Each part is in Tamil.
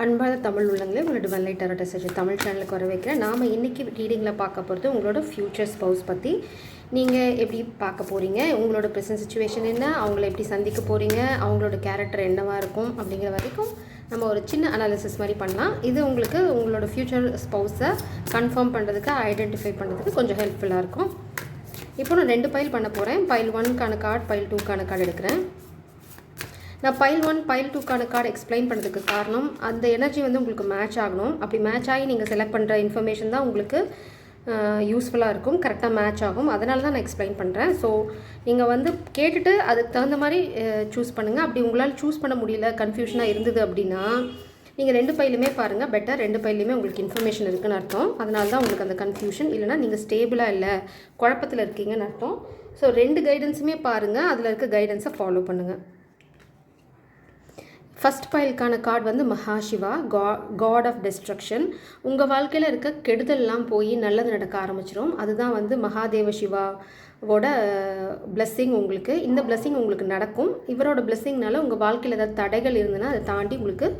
அன்பான தமிழ் உள்ளங்களே உங்களோட divine light tarot message Tamil சேனலுக்கு வர வைக்கிறேன். நாம் இன்றைக்கி ரீடிங்கில் பார்க்க போகிறது உங்களோட ஃப்யூச்சர் ஸ்பௌஸ் பற்றி. நீங்கள் எப்படி பார்க்க போகிறீங்க, உங்களோட ப்ரெசன்ட் சுச்சுவேஷன் என்ன, அவங்கள எப்படி சந்திக்க போகிறீங்க, அவங்களோட கேரக்டர் என்னவாக இருக்கும் அப்படிங்கிற வரைக்கும் நம்ம ஒரு சின்ன அனாலிசிஸ் மாதிரி பண்ணலாம். இது உங்களுக்கு உங்களோட ஃப்யூச்சர் ஸ்பௌஸை கன்ஃபார்ம் பண்ணுறதுக்கு, ஐடென்டிஃபை பண்ணுறதுக்கு கொஞ்சம் ஹெல்ப்ஃபுல்லாக இருக்கும். இப்போ நான் 2 பைல் பண்ண போகிறேன். பைல் 1க்கான கார்டு, பைல் 2க்கான கார்டு எடுக்கிறேன். நான் பைல் 1 பைல் 2க்கான கார்டு எக்ஸ்பிளைன் பண்ணுறதுக்கு காரணம், அந்த எனர்ஜி வந்து உங்களுக்கு மேட்ச் ஆகணும். அப்படி மேட்ச் ஆகி நீங்கள் செலக்ட் பண்ணுற இன்ஃபர்மேஷன் தான் உங்களுக்கு யூஸ்ஃபுல்லாக இருக்கும், கரெக்டாக மேட்ச் ஆகும். அதனால தான் நான் எக்ஸ்பிளைன் பண்ணுறேன். ஸோ நீங்கள் வந்து கேட்டுட்டு அதுக்கு தகுந்த மாதிரி சூஸ் பண்ணுங்கள். அப்படி உங்களால் சூஸ் பண்ண முடியல, கன்ஃபியூஷனாக இருந்தது அப்படின்னா நீங்கள் 2 பைலுமே பாருங்கள். பெட்டர் 2 பைலுமே உங்களுக்கு இன்ஃபர்மேஷன் இருக்குதுன்னு அர்த்தம். அதனால தான் உங்களுக்கு அந்த கன்ஃபியூஷன், இல்லைனா நீங்கள் ஸ்டேபிளாக இல்லை, குழப்பத்தில் இருக்கீங்கன்னு அர்த்தம். ஸோ 2 கைடன்ஸுமே பாருங்கள், அதில் இருக்க கைடன்ஸை ஃபாலோ பண்ணுங்கள். ஃபஸ்ட் பைலுக்கான கார்டு வந்து மகாசிவா, காட் ஆஃப் டெஸ்ட்ரக்ஷன். உங்கள் வாழ்க்கையில் இருக்க கெடுதல்லாம் போய் நல்லது நடக்க ஆரம்பிச்சிடும். அதுதான் வந்து மகாதேவ சிவாவோட பிளெஸ்ஸிங். உங்களுக்கு இந்த பிளெஸ்ஸிங் உங்களுக்கு நடக்கும். இவரோட பிளெஸ்ஸிங்னால உங்கள் வாழ்க்கையில் ஏதாவது தடைகள் இருந்ததுன்னா அதை தாண்டி உங்களுக்கு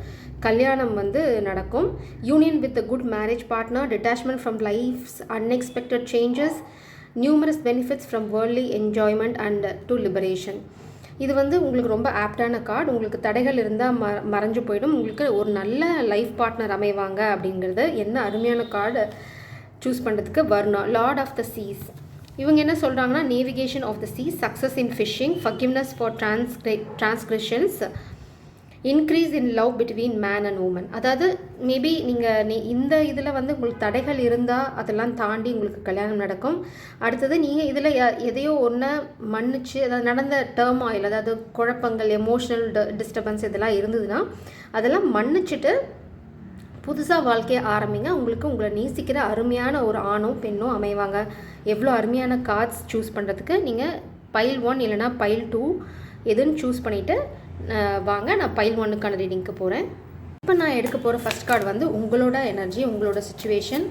கல்யாணம் வந்து நடக்கும். Union with a good marriage partner, detachment from life's unexpected changes, numerous benefits from worldly enjoyment and to liberation. இது வந்து உங்களுக்கு ரொம்ப ஆப்டான கார்டு. உங்களுக்கு தடைகள் இருந்தால் மறைஞ்சு போயிடும். உங்களுக்கு ஒரு நல்ல லைஃப் பார்ட்னர் அமைவாங்க அப்படிங்கிறது என்ன அருமையான கார்டு சூஸ் பண்ணுறதுக்கு வர்ணா, லார்ட் ஆஃப் த சீஸ். இவங்க என்ன சொல்கிறாங்கன்னா, navigation of the seas, success in fishing, forgiveness for transgressions, increase in love between man and woman. அதாவது மேபி நீங்கள் இந்த இதில் வந்து உங்களுக்கு தடைகள் இருந்தால் அதெல்லாம் தாண்டி உங்களுக்கு கல்யாணம் நடக்கும். அடுத்தது நீங்கள் இதில் எதையோ ஒன்று மன்னிச்சு, அதாவது நடந்த டேர்ம் ஆயில், அதாவது குழப்பங்கள், எமோஷ்னல் டிஸ்டர்பன்ஸ் இதெல்லாம் இருந்ததுன்னா அதெல்லாம் மன்னிச்சுட்டு புதுசாக வாழ்க்கையை ஆரம்பிங்க. உங்களுக்கு உங்களை நேசிக்கிற அருமையான ஒரு ஆணோ பெண்ணோ அமைவாங்க. எவ்வளோ அருமையான கார்ட்ஸ் சூஸ் பண்ணுறதுக்கு. நீங்கள் பைல் 1 இல்லைனா பைல் 2 எதுன்னு சூஸ் பண்ணிவிட்டு வாங்க. நான் பைல் 1க்கான ரீடிங்க்கு போகிறேன். இப்போ நான் எடுக்க போகிற ஃபஸ்ட் கார்டு வந்து உங்களோட எனர்ஜி, உங்களோட சுச்சுவேஷன்,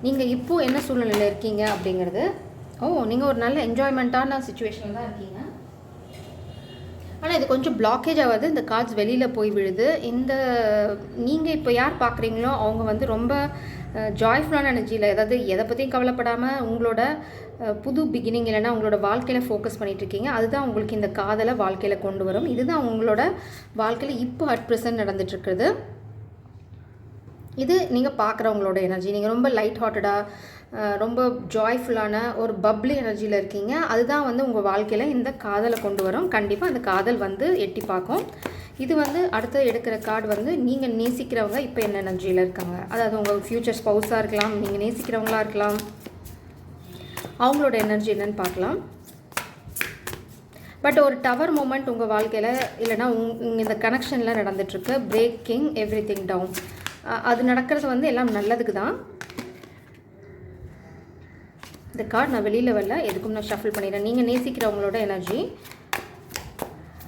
நீங்கள் இப்போது என்ன சூழ்நிலையில் இருக்கீங்க அப்படிங்கிறது. நீங்கள் ஒரு நல்ல என்ஜாய்மெண்ட்டான சுச்சுவேஷனில் தான் இருக்கீங்க. ஆனால் இது கொஞ்சம் பிளாக்கேஜ் ஆகாது, இந்த கார்ட்ஸ் வெளியில் போய் விழுது. நீங்கள் இப்போ யார் பார்க்குறீங்களோ அவங்க வந்து ரொம்ப ஜாய்ஃபுல்லான எனர்ஜியில், அதாவது எதை பற்றியும் கவலைப்படாமல் உங்களோட புது பிகினிங் இல்லைனா உங்களோட வாழ்க்கையில் ஃபோக்கஸ் பண்ணிகிட்ருக்கீங்க. அதுதான் உங்களுக்கு இந்த காதலை வாழ்க்கையில் கொண்டு வரும். இதுதான் உங்களோட வாழ்க்கையில் இப்போ அட் ப்ரெசன்ட் நடந்துகிட்ருக்குறது. இது நீங்கள் பார்க்குறவங்களோட எனர்ஜி. நீங்கள் ரொம்ப லைட் ஹார்ட்டடாக, ரொம்ப ஜாய்ஃபுல்லான ஒரு பப்ளி எனர்ஜியில் இருக்கீங்க. அதுதான் வந்து உங்கள் வாழ்க்கையில் இந்த காதலை கொண்டு வரும். கண்டிப்பாக அந்த காதல் வந்து எட்டி பார்க்கும். இது வந்து அடுத்து எடுக்கிற கார்டு வந்து நீங்கள் நேசிக்கிறவங்க இப்போ என்ன எனர்ஜியில் இருக்காங்க. அதாவது உங்கள் ஃப்யூச்சர் ஸ்பௌஸாக இருக்கலாம், நீங்கள் நேசிக்கிறவங்களாக இருக்கலாம். அவங்களோட எனர்ஜி என்னன்னு பார்க்கலாம். பட் ஒரு டவர் மூமெண்ட் உங்கள் வாழ்க்கையில் இல்லைனா இந்த கனெக்ஷனில் நடந்துகிட்ருக்கு. Breaking everything down. அது நடக்கிறது வந்து எல்லாம் நல்லதுக்கு தான். இந்த கார்டு நான் வெளியில் வரல, எதுக்கும் நான் ஷஃபிள் பண்ணிடுறேன். நீங்கள் நேசிக்கிறவங்களோட எனர்ஜி,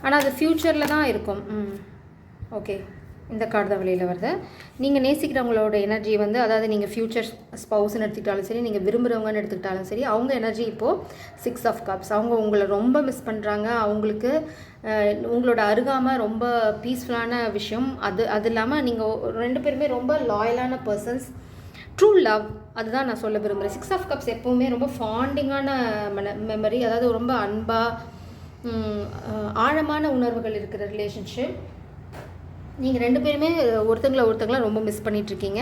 ஆனால் அது ஃப்யூச்சரில் தான் இருக்கும். ஓகே, இந்த கார்டு தான் வெளியில் வருது. நீங்கள் நேசிக்கிறவங்களோட எனர்ஜி வந்து, அதாவது நீங்கள் ஃப்யூச்சர் ஸ்பௌஸ்ன்னு எடுத்துக்கிட்டாலும் சரி, நீங்கள் விரும்புகிறவங்கன்னு எடுத்துக்கிட்டாலும் சரி, அவங்க எனர்ஜி இப்போது 6 ஆஃப் கப்ஸ். அவங்க உங்களை ரொம்ப மிஸ் பண்ணுறாங்க. அவங்களுக்கு உங்களோட அருகாமல் ரொம்ப பீஸ்ஃபுல்லான விஷயம். அது இல்லாமல் நீங்கள் 2 பேருமே ரொம்ப லாயலான பர்சன்ஸ். ட்ரூ லவ், அதுதான் நான் சொல்ல விரும்புகிறேன். 6 ஆஃப் கப்ஸ் எப்போவுமே ரொம்ப ஃபாண்டிங்கான மெமரி, அதாவது ரொம்ப அன்பாக ஆழமான உணர்வுகள் இருக்கிற ரிலேஷன்ஷிப். நீங்கள் 2 பேருமே ஒருத்தங்கள ரொம்ப மிஸ் பண்ணிகிட்ருக்கீங்க.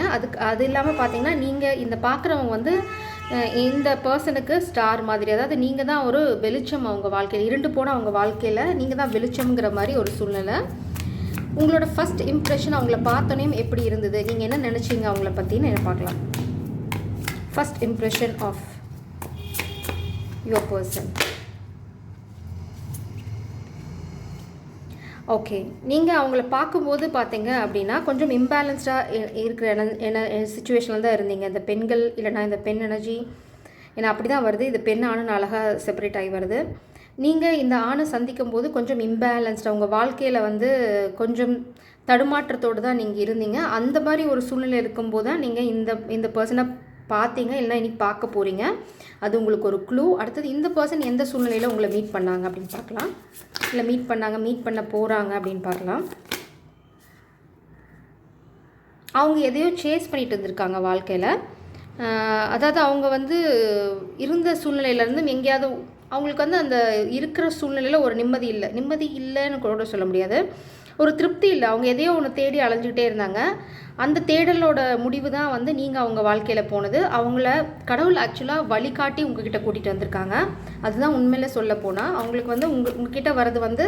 அது இல்லாமல் பார்த்தீங்கன்னா, நீங்கள் இந்த பார்க்குறவங்க வந்து இந்த பர்சனுக்கு ஸ்டார் மாதிரி, அதாவது நீங்கள் தான் ஒரு வெளிச்சம் அவங்க வாழ்க்கையில். இருண்டு போனால் அவங்க வாழ்க்கையில் நீங்கள் தான் வெளிச்சம்ங்கிற மாதிரி ஒரு சூழ்நிலை. உங்களோட ஃபஸ்ட் இம்ப்ரெஷன் அவங்கள பார்த்தோன்னே எப்படி இருந்தது, நீங்கள் என்ன நினச்சிங்க அவங்கள பற்றின்னு என்ன பார்க்கலாம். First impression of your person. Okay, நீங்கள் அவங்கள பார்க்கும்போது பார்த்தீங்க அப்படின்னா கொஞ்சம் இம்பேலன்ஸ்டாக இருக்கிற சுச்சுவேஷனில் தான் இருந்தீங்க. இந்த பெண்கள் இல்லைனா இந்த பெண் எனர்ஜி ஏன்னா அப்படி தான் வருது. இது பெண் ஆணுன்னு அழகாக செப்பரேட் ஆகி வருது. நீங்கள் இந்த ஆணை சந்திக்கும் போது கொஞ்சம் இம்பேலன்ஸ்டாக, உங்கள் வாழ்க்கையில் வந்து கொஞ்சம் தடுமாற்றத்தோடு தான் நீங்கள் இருந்தீங்க. அந்த மாதிரி ஒரு சூழ்நிலை இருக்கும்போது தான் நீங்கள் இந்த பர்சனை பார்த்தீங்க, இல்லைனா இனி பார்க்க போகிறீங்க. அது உங்களுக்கு ஒரு க்ளூ. அடுத்தது இந்த பர்சன் எந்த சூழ்நிலையில் உங்களை மீட் பண்ணாங்க அப்படின்னு பார்க்கலாம். இல்லை மீட் பண்ண போகிறாங்க அப்படின்னு பார்க்கலாம். அவங்க எதையோ சேஸ் பண்ணிட்டு இருந்திருக்காங்க வாழ்க்கையில். அதாவது அவங்க வந்து இருந்த சூழ்நிலையிலேருந்து எங்கேயாவது அவங்களுக்கு வந்து அந்த இருக்கிற சூழ்நிலையில் ஒரு நிம்மதி இல்லைன்னு கூட சொல்ல முடியாது, ஒரு திருப்தி இல்லை. அவங்க எதையோ ஒன்று தேடி அலைஞ்சிக்கிட்டே இருந்தாங்க. அந்த தேடலோட முடிவு தான் வந்து நீங்கள் அவங்க வாழ்க்கையில் போனது. அவங்கள கடவுள் ஆக்சுவலாக வழிகாட்டி உங்ககிட்ட கூட்டிகிட்டு வந்திருக்காங்க. அதுதான் உண்மையில சொல்ல போனால் அவங்களுக்கு வந்து உங்ககிட்ட வர்றது வந்து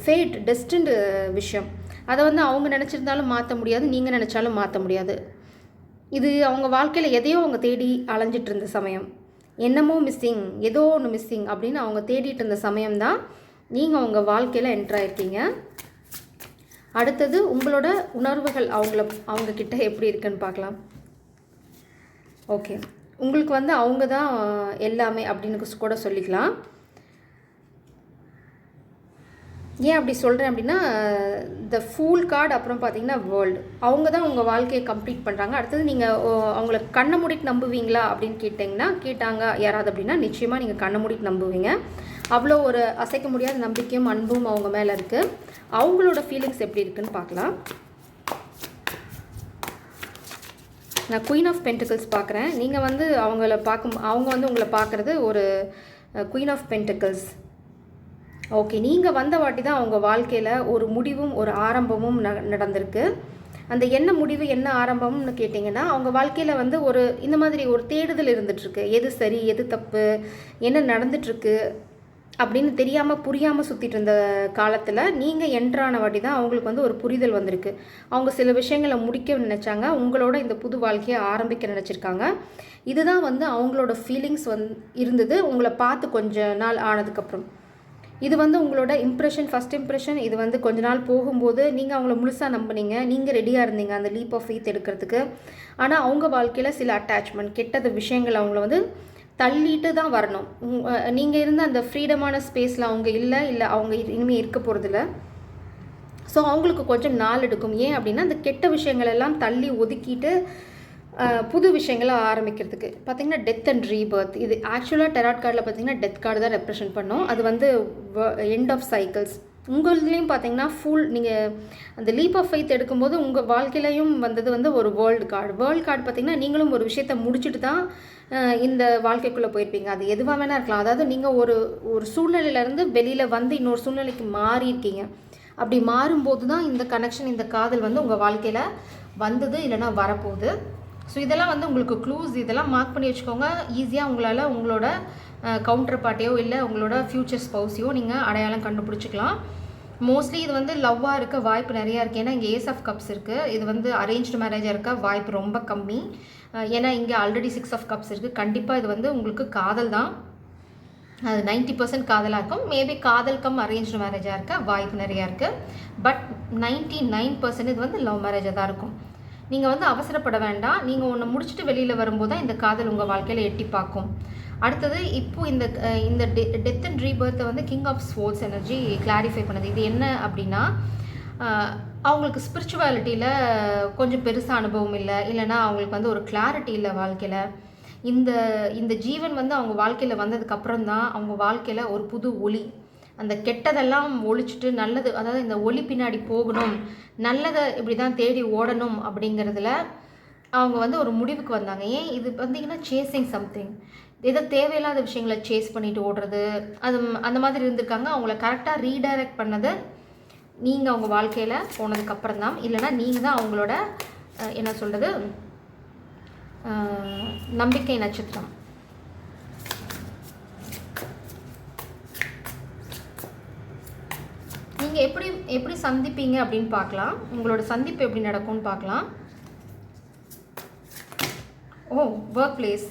ஃபேட், டெஸ்டின்டு விஷயம். அதை வந்து அவங்க நினச்சிருந்தாலும் மாற்ற முடியாது, நீங்கள் நினச்சாலும் மாற்ற முடியாது. இது அவங்க வாழ்க்கையில் எதையோ அவங்க தேடி அலைஞ்சிட்டு இருந்த சமயம், என்னமோ மிஸ்ஸிங், ஏதோ ஒன்று மிஸ்ஸிங் அப்படின்னு அவங்க தேடிட்டு இருந்த சமயம்தான் நீங்கள் அவங்க வாழ்க்கையில் என்ட்ராயிருக்கீங்க. அடுத்தது உங்களோட உணர்வுகள் அவங்கக்கிட்ட எப்படி இருக்குன்னு பார்க்கலாம். ஓகே, உங்களுக்கு வந்து அவங்க தான் எல்லாமே அப்படின்னு கூட சொல்லிக்கலாம். ஏன் அப்படி சொல்கிறேன் அப்படின்னா, த ஃபூல் கார்டு, அப்புறம் பார்த்தீங்கன்னா வேர்ல்டு, அவங்க தான் உங்கள் வாழ்க்கையை கம்ப்ளீட் பண்ணுறாங்க. அடுத்தது நீங்கள் அவங்கள கண்ணை மூடிட்டு நம்புவீங்களா அப்படின்னு கேட்டாங்க யாராவது அப்படின்னா, நிச்சயமாக நீங்கள் கண்ணை மூடிட்டு நம்புவீங்க. அவ்வளோ ஒரு அசைக்க முடியாத நம்பிக்கையும் அன்பும் அவங்க மேலே இருக்குது. அவங்களோட ஃபீலிங்ஸ் எப்படி இருக்குன்னு பார்க்கலாம். நான் குயின் ஆஃப் பென்டிகிள்ஸ் பார்க்குறேன். நீங்கள் வந்து அவங்க வந்து உங்களை பார்க்குறது ஒரு குயின் ஆஃப் பென்டிகிள்ஸ். ஓகே, நீங்கள் வந்த வாட்டி தான் அவங்க வாழ்க்கையில் ஒரு முடிவும் ஒரு ஆரம்பமும் நடந்திருக்கு. அந்த என்ன முடிவு என்ன ஆரம்பம்னு கேட்டிங்கன்னா, அவங்க வாழ்க்கையில் வந்து இந்த மாதிரி ஒரு தேடுதல் இருந்துகிட்ருக்கு. எது சரி எது தப்பு, என்ன நடந்துகிட்ருக்கு அப்படின்னு தெரியாமல் புரியாமல் சுற்றிட்டு இருந்த காலத்தில் நீங்கள் என்ட்ரான வாட்டி தான் அவங்களுக்கு வந்து ஒரு புரிதல் வந்திருக்கு. அவங்க சில விஷயங்களை முடிக்க நினச்சாங்க, உங்களோட இந்த புது வாழ்க்கையை ஆரம்பிக்க நினச்சிருக்காங்க. இதுதான் வந்து அவங்களோட ஃபீலிங்ஸ் இருந்தது உங்களை பார்த்து கொஞ்ச நாள் ஆனதுக்கப்புறம். இது வந்து உங்களோட ஃபஸ்ட் இம்ப்ரெஷன். இது வந்து கொஞ்ச நாள் போகும்போது நீங்கள் அவங்கள முழுசாக நம்பினீங்க, நீங்கள் ரெடியாக இருந்தீங்க அந்த லீப் ஆஃப் ஃபெய்த் எடுக்கிறதுக்கு. ஆனால் அவங்க வாழ்க்கையில் சில அட்டாச்மெண்ட், கெட்டது விஷயங்கள் அவங்கள வந்து தள்ளிட்டு தான் வரணும். நீங்கள் இருந்த அந்த ஃப்ரீடமான ஸ்பேஸில் அவங்க இல்லை அவங்க இனிமேல் இருக்க போகிறதில்ல. ஸோ அவங்களுக்கு கொஞ்சம் நாள் எடுக்கும். ஏன் அப்படின்னா, அந்த கெட்ட விஷயங்கள் எல்லாம் தள்ளி ஒதுக்கிட்டு புது விஷயங்களை ஆரம்பிக்கிறதுக்கு. பார்த்திங்கன்னா டெத் அண்ட் ரீபர்த், இது ஆக்சுவலாக டெராட் கார்டில் பார்த்திங்கன்னா டெத் கார்டு தான் ரெப்ரசென்ட் பண்ணோம். அது வந்து எண்ட் ஆஃப் சைக்கிள்ஸ். உங்கள்லேயும் பார்த்திங்கன்னா நீங்கள் அந்த லீப் ஆஃப் ஃபெய்த் எடுக்கும்போது உங்கள் வாழ்க்கையிலையும் வந்தது வந்து ஒரு வேர்ல்டு கார்டு பார்த்திங்கன்னா நீங்களும் ஒரு விஷயத்தை முடிச்சுட்டு தான் இந்த வாழ்க்கைக்குள்ளே போயிருப்பீங்க. அது எதுவாக வேணால் இருக்கலாம். அதாவது நீங்கள் ஒரு சூழ்நிலையிலேருந்து வெளியில் வந்து இன்னொரு சூழ்நிலைக்கு மாறியிருக்கீங்க. அப்படி மாறும்போது தான் இந்த கனெக்ஷன், இந்த காதல் வந்து உங்கள் வாழ்க்கையில் வந்தது இல்லைனா வரப்போகுது. ஸோ இதெல்லாம் வந்து உங்களுக்கு க்ளூஸ், இதெல்லாம் மார்க் பண்ணி வச்சுக்கோங்க. ஈஸியாக உங்களால் உங்களோட கவுண்டர் பார்ட்டியோ இல்லை உங்களோட ஃப்யூச்சர் ஸ்பௌஸையோ நீங்கள் அடையாளம் கண்டுபிடிச்சிக்கலாம். மோஸ்ட்லி இது வந்து லவ்வாக இருக்க வாய்ப்பு நிறையா இருக்குது. ஏன்னா இங்கே ஏஸ் ஆஃப் கப்ஸ் இருக்குது. இது வந்து அரேஞ்ச்டு மேரேஜாக இருக்க வாய்ப்பு ரொம்ப கம்மி. ஏன்னா இங்கே ஆல்ரெடி 6 ஆஃப் கப்ஸ் இருக்குது. கண்டிப்பாக இது வந்து உங்களுக்கு காதல் தான். அது 90% காதலாக இருக்கும். மேபி காதல் கம் அரேஞ்ச்டு மேரேஜாக இருக்க வாய்ப்பு நிறையா இருக்குது. பட் 99% இது வந்து லவ் மேரேஜாக தான் இருக்கும். நீங்கள் வந்து அவசரப்பட வேண்டாம். நீங்கள் ஒன்று முடிச்சுட்டு வெளியில் வரும்போது தான் இந்த காதல் உங்கள் வாழ்க்கையில் எட்டி பார்க்கும். அடுத்தது இப்போது இந்த டெத் அண்ட் ரீபர்த்தை வந்து king of swords energy clarify பண்ணுது. இது என்ன அப்படின்னா, அவங்களுக்கு ஸ்பிரிச்சுவாலிட்டியில் கொஞ்சம் பெருசாக அனுபவம் இல்லைன்னா அவங்களுக்கு வந்து ஒரு கிளாரிட்டி இல்லை வாழ்க்கையில். இந்த ஜீவன் வந்து அவங்க வாழ்க்கையில் வந்ததுக்கப்புறம் தான் அவங்க வாழ்க்கையில் ஒரு புது ஒளி, அந்த கெட்டதெல்லாம் ஒழிச்சிட்டு நல்லது, அதாவது இந்த ஒளி பின்னாடி போகணும், நல்லதை இப்படி தான் தேடி ஓடணும் அப்படிங்கிறதுல அவங்க வந்து ஒரு முடிவுக்கு வந்தாங்க. ஏன் இது பார்த்தீங்கன்னா சேசிங் சம்திங், ஏதோ தேவையில்லாத விஷயங்களை சேஸ் பண்ணிட்டு ஓடுறது, அந்த மாதிரி இருந்திருக்காங்க. அவங்கள கரெக்டாக ரீடைரக்ட் பண்ணது நீங்கள் அவங்க வாழ்க்கையில் போனதுக்கப்புறம் தான். இல்லைனா நீங்கள் தான் அவங்களோட என்ன சொல்கிறது நம்பிக்கை நட்சத்திரம். நீங்கள் எப்படி சந்திப்பீங்க அப்படின்னு பார்க்கலாம். உங்களோட சந்திப்பு எப்படி நடக்கும்னு பார்க்கலாம். Work place.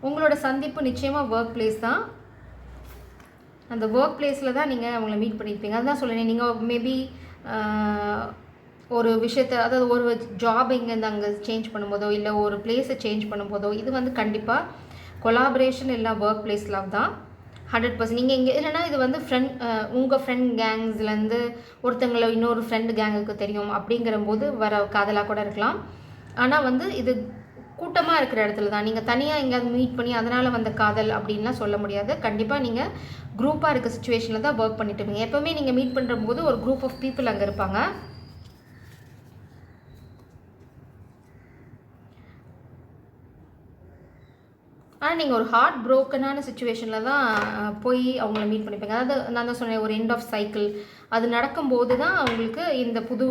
உங்களோட சந்திப்பு நிச்சயமாக ஒர்க் பிளேஸ் தான். அந்த ஒர்க் பிளேஸில் தான் நீங்கள் அவங்கள மீட் பண்ணியிருப்பீங்க. அதுதான் சொல்லுறேன். நீங்கள் மேபி ஒரு விஷயத்தை, அதாவது ஒரு ஜாப் இங்கேருந்து அங்கே சேஞ்ச் பண்ணும்போதோ இல்லை ஒரு பிளேஸை சேஞ்ச் பண்ணும்போதோ இது வந்து கண்டிப்பாக கொலாபரேஷன் இல்லை ஒர்க் பிளேஸ் லவ் தான் 100%. நீங்கள் இங்கே இல்லைனா இது வந்து உங்கள் ஃப்ரெண்ட் கேங்ஸ்லேருந்து ஒருத்தங்களை இன்னொரு ஃப்ரெண்டு கேங்குக்கு தெரியும் அப்படிங்கிற போது வர காதலாக கூட இருக்கலாம். ஆனால் வந்து இது கூட்டமாக இருக்கிற இடத்துல தான். நீங்கள் தனியாக எங்கேயாவது மீட் பண்ணி அதனால் வந்த காதல் அப்படின்லாம் சொல்ல முடியாது. கண்டிப்பாக நீங்கள் குரூப்பாக இருக்க சுச்சுவேஷனில் தான் ஒர்க் பண்ணிட்டு இருப்பீங்க. எப்போவுமே நீங்கள் மீட் பண்ணுற போது ஒரு குரூப் ஆஃப் பீப்புள் அங்கே இருப்பாங்க. ஆனால் நீங்கள் ஒரு ஹார்ட் ப்ரோக்கனான சுச்சுவேஷனில் தான் போய் அவங்கள மீட் பண்ணிப்பீங்க. அதாவது நான் தான் சொன்னேன், ஒரு எண்ட் ஆஃப் சைக்கிள் அது நடக்கும்போது தான் அவங்களுக்கு இந்த புது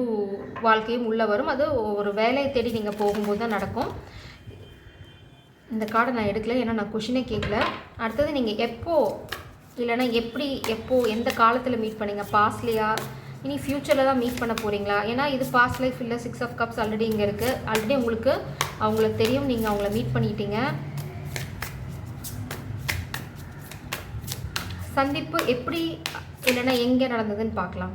வாழ்க்கையும் உள்ளே வரும். அது ஒரு வேலையை தேடி நீங்கள் போகும்போது தான் நடக்கும். இந்த கார்டை நான் எடுக்கல, ஏன்னா நான் கொஷினே கேட்கல. அடுத்தது நீங்கள் எப்போ இல்லைனா எப்படி, எப்போ, எந்த காலத்தில் மீட் பண்ணீங்க? பாஸ்ட்லையா, இனி ஃப்யூச்சரில் தான் மீட் பண்ண போகிறீங்களா? ஏன்னா இது பாஸ்ட் லைஃப் இல்லை. 6 ஆஃப் கப்ஸ் ஆல்ரெடி இங்கே இருக்குது. ஆல்ரெடி உங்களுக்கு அவங்கள தெரியும், நீங்கள் அவங்கள மீட் பண்ணிட்டீங்க. சந்திப்பு எப்படி இல்லைன்னா எங்கே நடந்ததுன்னு பார்க்கலாம்.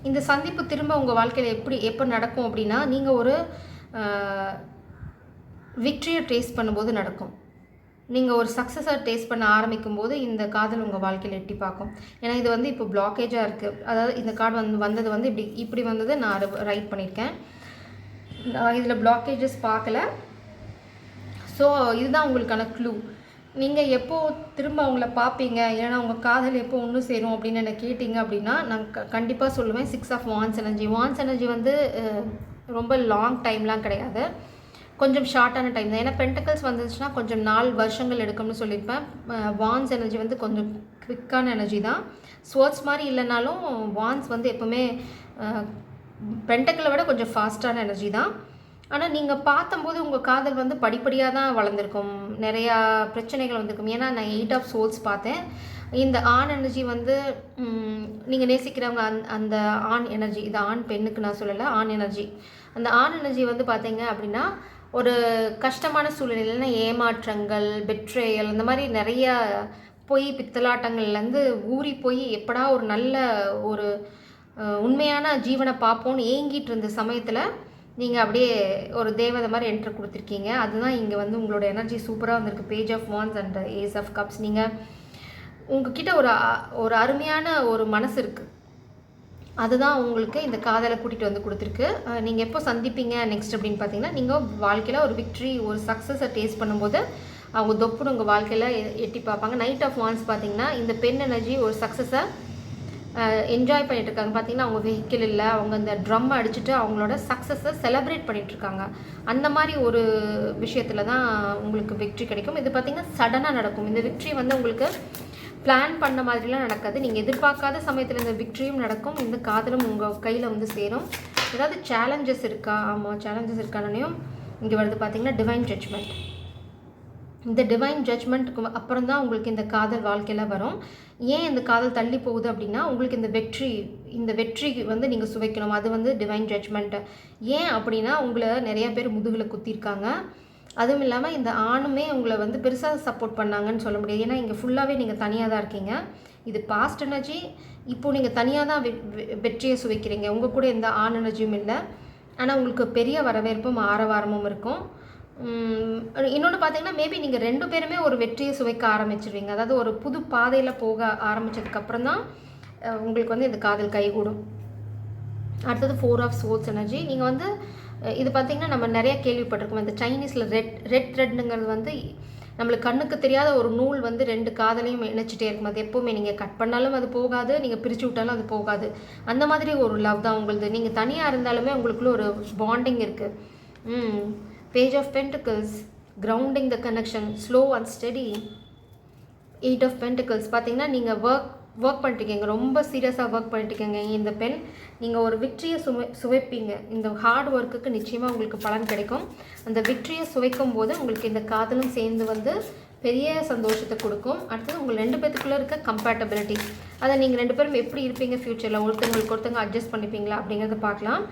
இந்த சந்திப்பு திரும்ப உங்கள் வாழ்க்கையில் எப்போ நடக்கும் அப்படின்னா, நீங்கள் ஒரு விக்ட்ரியை டேஸ்ட் பண்ணும்போது நடக்கும். நீங்கள் ஒரு சக்ஸஸை டேஸ்ட் பண்ண ஆரம்பிக்கும் போது இந்த காதல் உங்கள் வாழ்க்கையில் எட்டி பார்க்கும். ஏன்னா இது வந்து இப்போ பிளாக்கேஜாக இருக்குது. அதாவது இந்த கார்டு வந்தது வந்து இப்படி வந்தது நான் ரைட் பண்ணியிருக்கேன். நான் இதில் பிளாக்கேஜஸ் பார்க்கல. ஸோ இதுதான் உங்களுக்கான க்ளூ. நீங்கள் எப்போ திரும்ப அவங்கள பார்ப்பீங்க, ஏன்னா உங்கள் காதல் எப்போ ஒன்று சேரும் அப்படின்னு என்ன கேட்டிங்க அப்படின்னா, நான் கண்டிப்பாக சொல்லுவேன் 6 ஆஃப் வான்ஸ் எனர்ஜி. வான்ஸ் எனர்ஜி வந்து ரொம்ப லாங் டைம்லாம் கிடையாது, கொஞ்சம் ஷார்ட்டான டைம் தான். ஏன்னா பென்டக்கல்ஸ் வந்துச்சுன்னா கொஞ்சம் வருஷங்கள் எடுக்கும்னு சொல்லியிருப்பேன். வான்ஸ் எனர்ஜி வந்து கொஞ்சம் குவிக்கான எனர்ஜி தான். ஸ்வர்ட்ஸ் மாதிரி இல்லைனாலும் வான்ஸ் வந்து எப்போவுமே பென்டக்கலை விட கொஞ்சம் ஃபாஸ்ட்டான எனர்ஜி தான். ஆனால் நீங்கள் பார்த்தம்போது உங்கள் காதல் வந்து படிப்படியாக தான் வளர்ந்துருக்கும். நிறையா பிரச்சனைகள் வந்திருக்கும். ஏன்னா நான் 8 ஆஃப் சோல்ஸ் பார்த்தேன். இந்த ஆண் எனர்ஜி வந்து நீங்கள் நேசிக்கிறவங்க அந்த ஆண் எனர்ஜி, இது ஆண் பெண்ணுக்கு நான் சொல்லலை, ஆண் எனர்ஜி. அந்த ஆண் எனர்ஜி வந்து பார்த்தீங்க அப்படின்னா ஒரு கஷ்டமான சூழ்நிலையில்னா ஏமாற்றங்கள், பெட்ரேயல், இந்த மாதிரி நிறைய பித்தலாட்டங்கள்லேருந்து ஊறி போய் எப்படா ஒரு நல்ல ஒரு உண்மையான ஜீவனை பார்ப்போன்னு ஏங்கிட்டு இருந்த சமயத்தில் நீங்கள் அப்படியே ஒரு தேவதை மாதிரி என்ட்ரு கொடுத்துருக்கீங்க. அதுதான் இங்கே வந்து உங்களோட எனர்ஜி சூப்பராக வந்திருக்கு. Page of wands and ace of cups. நீங்கள் உங்ககிட்ட ஒரு அருமையான ஒரு மனசு இருக்குது. அதுதான் உங்களுக்கு இந்த காதலை கூட்டிகிட்டு வந்து கொடுத்துருக்கு. நீங்கள் எப்போ சந்திப்பீங்க நெக்ஸ்ட் அப்படின்னு பார்த்தீங்கன்னா, நீங்கள் வாழ்க்கையில் ஒரு விக்ட்ரி, ஒரு சக்ஸஸை டேஸ்ட் பண்ணும்போது அவங்க தொப்புன்னு உங்கள் வாழ்க்கையில் எட்டி பார்ப்பாங்க. நைட் ஆஃப் வான்ஸ் பார்த்தீங்கன்னா இந்த பெண் எனர்ஜி ஒரு சக்ஸஸை என்ஜாய் பண்ணிகிட்ருக்காங்க. பார்த்திங்கன்னா அவங்க வெஹிக்கிள் இல்லை, அவங்க இந்த ட்ரம் அடிச்சுட்டு அவங்களோட சக்ஸஸை செலிப்ரேட் பண்ணிகிட்ருக்காங்க. அந்த மாதிரி ஒரு விஷயத்தில் தான் உங்களுக்கு விக்ட்ரி கிடைக்கும். இது பார்த்திங்கன்னா சடனாக நடக்கும். இந்த விக்ட்ரி வந்து உங்களுக்கு பிளான் பண்ண மாதிரிலாம் நடக்காது. நீங்கள் எதிர்பார்க்காத சமயத்தில் இந்த விக்ட்ரியும் நடக்கும், இந்த காதலும் உங்கள் கையில் வந்து சேரும். ஏதாவது சேலஞ்சஸ் இருக்கா? ஆமாம், சேலஞ்சஸ் இருக்கானையும் இங்கே வருது. பார்த்திங்கன்னா டிவைன் ஜட்ஜ்மெண்ட். இந்த டிவைன் ஜட்ஜ்மெண்ட்டுக்கு அப்புறம் தான் உங்களுக்கு இந்த காதல் வாழ்க்கையில் வரும். ஏன் இந்த காதல் தள்ளி போகுது அப்படின்னா, உங்களுக்கு இந்த வெற்றி வந்து நீங்கள் சுவைக்கணும். அது வந்து டிவைன் ஜட்ஜ்மெண்ட்டு. ஏன் அப்படின்னா, உங்களை நிறையா பேர் முதுகில் குத்திருக்காங்க. அதுவும் இல்லாமல் இந்த ஆணுமே உங்களை வந்து பெருசாக சப்போர்ட் பண்ணாங்கன்னு சொல்ல முடியாது. ஏன்னா இங்கே ஃபுல்லாகவே நீங்கள் தனியாக தான் இருக்கீங்க. இது பாஸ்ட் எனர்ஜி. இப்போது நீங்கள் தனியாக தான் வெற்றியை சுவைக்கிறீங்க. உங்கள் கூட எந்த ஆண் எனர்ஜியும் இல்லை. ஆனால் உங்களுக்கு பெரிய வரவேற்பும் ஆரவாரமும் இருக்கும். இன்னொன்று பார்த்தீங்கன்னா, மேபி நீங்கள் 2 பேருமே ஒரு வெற்றியை சுவைக்க ஆரம்பிச்சிருவீங்க. அதாவது ஒரு புது பாதையில் போக ஆரம்பித்ததுக்கப்புறம் தான் உங்களுக்கு வந்து இந்த காதல் கைகூடும். அடுத்தது 4 ஆஃப் சோல்ஸ் எனர்ஜி. நீங்கள் வந்து இது பார்த்திங்கன்னா நம்ம நிறையா கேள்விப்பட்டிருக்கோம். இந்த சைனீஸில் ரெட் த்ரெட்னுங்கிறது வந்து நம்மளுக்கு கண்ணுக்கு தெரியாத ஒரு நூல் வந்து 2 காதலையும் இணைச்சிட்டே இருக்கும். அது எப்போவுமே நீங்கள் கட் பண்ணாலும் அது போகாது, நீங்கள் பிரித்து விட்டாலும் அது போகாது. அந்த மாதிரி ஒரு லவ் தான் உங்களுது. நீங்கள் தனியாக இருந்தாலுமே உங்களுக்குள்ள ஒரு பாண்டிங் இருக்குது. Page of Pentacles, grounding the connection, slow and steady. 8 of Pentacles. பார்த்தீங்கன்னா நீங்கள் ஒர்க் பண்ணிட்டுருக்கீங்க, ரொம்ப சீரியஸாக ஒர்க் பண்ணிட்டுருக்கீங்க. இந்த பெண் நீங்கள் ஒரு விக்ட்ரியை சுவைப்பீங்க. இந்த ஹார்ட் ஒர்க்குக்கு நிச்சயமாக உங்களுக்கு பலன் கிடைக்கும். அந்த விக்ட்ரியை சுவைக்கும் போது உங்களுக்கு இந்த காதலும் சேர்ந்து வந்து பெரிய சந்தோஷத்தை கொடுக்கும். அடுத்தது உங்கள் 2 பேத்துக்குள்ளே இருக்க கம்பேட்டபிலிட்டி. அதை நீங்கள் 2 பேரும் எப்படி இருப்பீங்க ஃப்யூச்சரில், ஒருத்தங்க அட்ஜஸ்ட் பண்ணிப்பீங்களா அப்படிங்கிறத பார்க்கலாம்.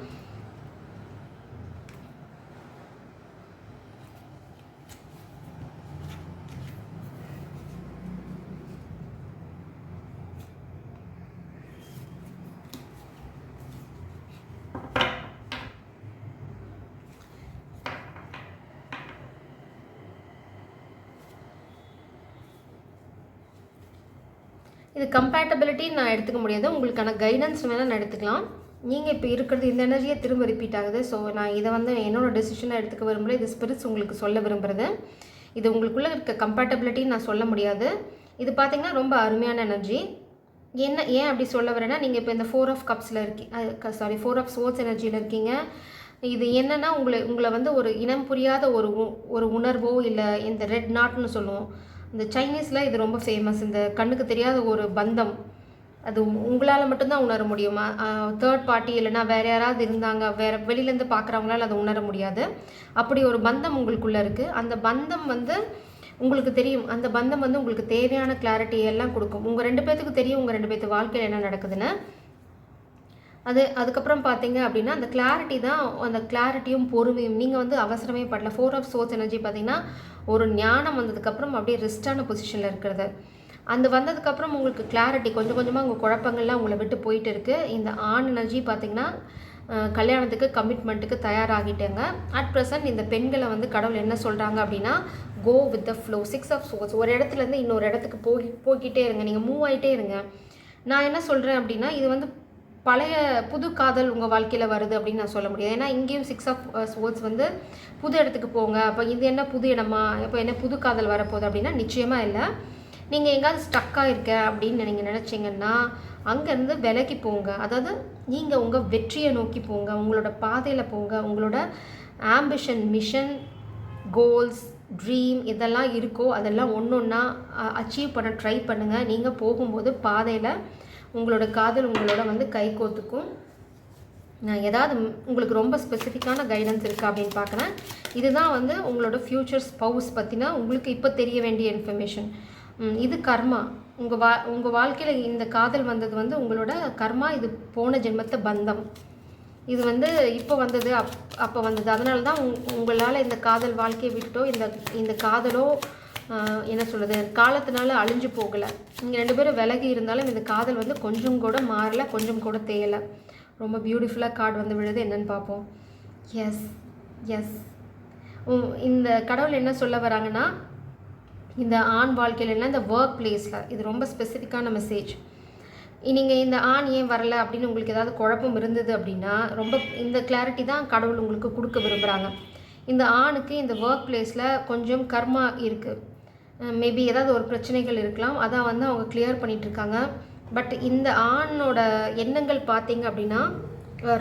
இது கம்பேட்டபிலிட்டி நான் எடுத்துக்க முடியாது, உங்களுக்கான கைடன்ஸ் வேணால் நான் எடுத்துக்கலாம். நீங்கள் இப்போ இருக்கிறது இந்த எனர்ஜியை திரும்ப ரிப்பீட் ஆகுது. ஸோ நான் இதை வந்து என்னோடய டெசிஷனாக எடுத்துக்க விரும்புகிறேன். இது ஸ்பிரிட்ஸ் உங்களுக்கு சொல்ல விரும்புகிறது. இது உங்களுக்குள்ளே இருக்க கம்பேட்டபிலிட்டின்னு நான் சொல்ல முடியாது. இது பார்த்திங்கன்னா ரொம்ப அருமையான எனர்ஜி. ஏன் அப்படி சொல்ல வரேன்னா, நீங்கள் இப்போ இந்த 4 ஆஃப் கப்ஸில் சாரி 4 ஆஃப் சோர்ஸ் எனர்ஜியில் இருக்கீங்க. இது என்னென்னா உங்களை வந்து ஒரு இனம் புரியாத ஒரு உணர்வோ இல்லை இந்த ரெட் நாட்னு சொல்லுவோம். இந்த சைனீஸில் இது ரொம்ப ஃபேமஸ். இந்த கண்ணுக்கு தெரியாத ஒரு பந்தம், அது உங்களால் மட்டும்தான் உணர முடியுமா? தேர்ட் பார்ட்டி இல்லைனா வேறு யாராவது இருந்தாங்க, வேறு வெளியிலேருந்து பார்க்குறவங்களால அதை உணர முடியாது. அப்படி ஒரு பந்தம் உங்களுக்குள்ளே இருக்குது. அந்த பந்தம் வந்து உங்களுக்கு தெரியும். அந்த பந்தம் வந்து உங்களுக்கு தேவையான கிளாரிட்டி எல்லாம் கொடுக்கும். உங்கள் 2 பேர்த்துக்கு தெரியும் உங்கள் 2 பேர்த்து வாழ்க்கையில் என்ன நடக்குதுன்னு. அதுக்கப்புறம் பார்த்தீங்க அப்படின்னா அந்த கிளாரிட்டி தான், அந்த கிளாரிட்டியும் பொறுமையும். நீங்கள் வந்து அவசரமே படல. 4 ஆஃப் சோர்ஸ் எனர்ஜி பார்த்தீங்கன்னா ஒரு ஞானம் வந்ததுக்கப்புறம் அப்படியே ரெஸ்டான பொசிஷனில் இருக்கிறது. அந்த வந்ததுக்கப்புறம் உங்களுக்கு கிளாரிட்டி கொஞ்சம் கொஞ்சமாக உங்கள் குழப்பங்கள்லாம் உங்களை விட்டு போயிட்டு இருக்குது. இந்த ஆண் எனர்ஜி பார்த்திங்கன்னா கல்யாணத்துக்கு கமிட்மெண்ட்டுக்கு தயாராகிட்டேங்க. அட் ப்ரெசன்ட் இந்த பெண்களை வந்து கடவுள் என்ன சொல்கிறாங்க அப்படின்னா, go with the flow. 6 of swords, ஒரு இடத்துலேருந்து இன்னொரு இடத்துக்கு போய்கிட்டே இருங்க, நீங்கள் மூவ் ஆகிட்டே இருங்க. நான் என்ன சொல்கிறேன் அப்படின்னா, இது வந்து பழைய புது காதல் உங்கள் வாழ்க்கையில் வருது அப்படின்னு நான் சொல்ல முடியாது. ஏன்னா இங்கேயும் 6 ஆஃப் சோர்ஸ் வந்து புது இடத்துக்கு போங்க. அப்போ இது என்ன புது இடமா, இப்போ என்ன புது காதல் வரப்போகுது அப்படின்னா நிச்சயமாக இல்லை. நீங்கள் எங்கேயாவது ஸ்டக்காக இருக்க அப்படின்னு நீங்கள் நினச்சிங்கன்னா அங்கேருந்து விலகி போங்க. அதாவது நீங்கள் உங்கள் வெற்றியை நோக்கி போங்க, உங்களோட பாதையில் போங்க. உங்களோட ஆம்பிஷன், மிஷன், கோல்ஸ், ட்ரீம் இதெல்லாம் இருக்கோ அதெல்லாம் ஒன்று ஒன்றா அச்சீவ் பண்ண ட்ரை பண்ணுங்கள். நீங்கள் போகும்போது பாதையில் உங்களோட காதல் உங்களோட வந்து கை கோத்துக்கும். நான் ஏதாவது உங்களுக்கு ரொம்ப ஸ்பெசிஃபிக்கான கைடன்ஸ் இருக்கா அப்படின்னு பார்க்குறேன். இதுதான் வந்து உங்களோட ஃப்யூச்சர் ஸ்பவுஸ் பற்றினா உங்களுக்கு இப்போ தெரிய வேண்டிய இன்ஃபர்மேஷன். இது கர்மா. உங்கள் வாழ்க்கையில் இந்த காதல் வந்தது வந்து உங்களோட கர்மா. இது போன ஜென்மத்தை பந்தம். இது வந்து இப்போ வந்தது, அப்போ வந்தது. அதனால தான் உங்களால் இந்த காதல் வாழ்க்கையை விட்டோ இந்த காதலோ என்ன சொல்கிறது காலத்தினால அழிஞ்சு போகலை. நீங்கள் 2 பேரும் விலகி இருந்தாலும் இந்த காதல் வந்து கொஞ்சம் கூட மாறலை, கொஞ்சம் கூட தேயலை. ரொம்ப பியூட்டிஃபுல்லாக கார்டு வந்து விழுது. என்னென்னு பார்ப்போம். எஸ் எஸ் இந்த கடவுள் என்ன சொல்ல வராங்கன்னா, இந்த ஆண் வாழ்க்கையிலலாம் இந்த ஒர்க் பிளேஸில் இது ரொம்ப ஸ்பெசிஃபிக்கான மெசேஜ். நீங்கள் இந்த ஆண் ஏன் வரலை அப்படின்னு உங்களுக்கு ஏதாவது குழப்பம் இருந்தது அப்படின்னா ரொம்ப இந்த கிளாரிட்டி தான் கடவுள் உங்களுக்கு கொடுக்க விரும்புகிறாங்க. இந்த ஆணுக்கு இந்த ஒர்க் பிளேஸில் கொஞ்சம் கர்மா இருக்குது. மேபி ஏதாவது ஒரு பிரச்சனைகள் இருக்கலாம். அதான் வந்து அவங்க கிளியர் பண்ணிகிட்ருக்காங்க. பட் இந்த ஆணோட எண்ணங்கள் பார்த்தீங்க அப்படின்னா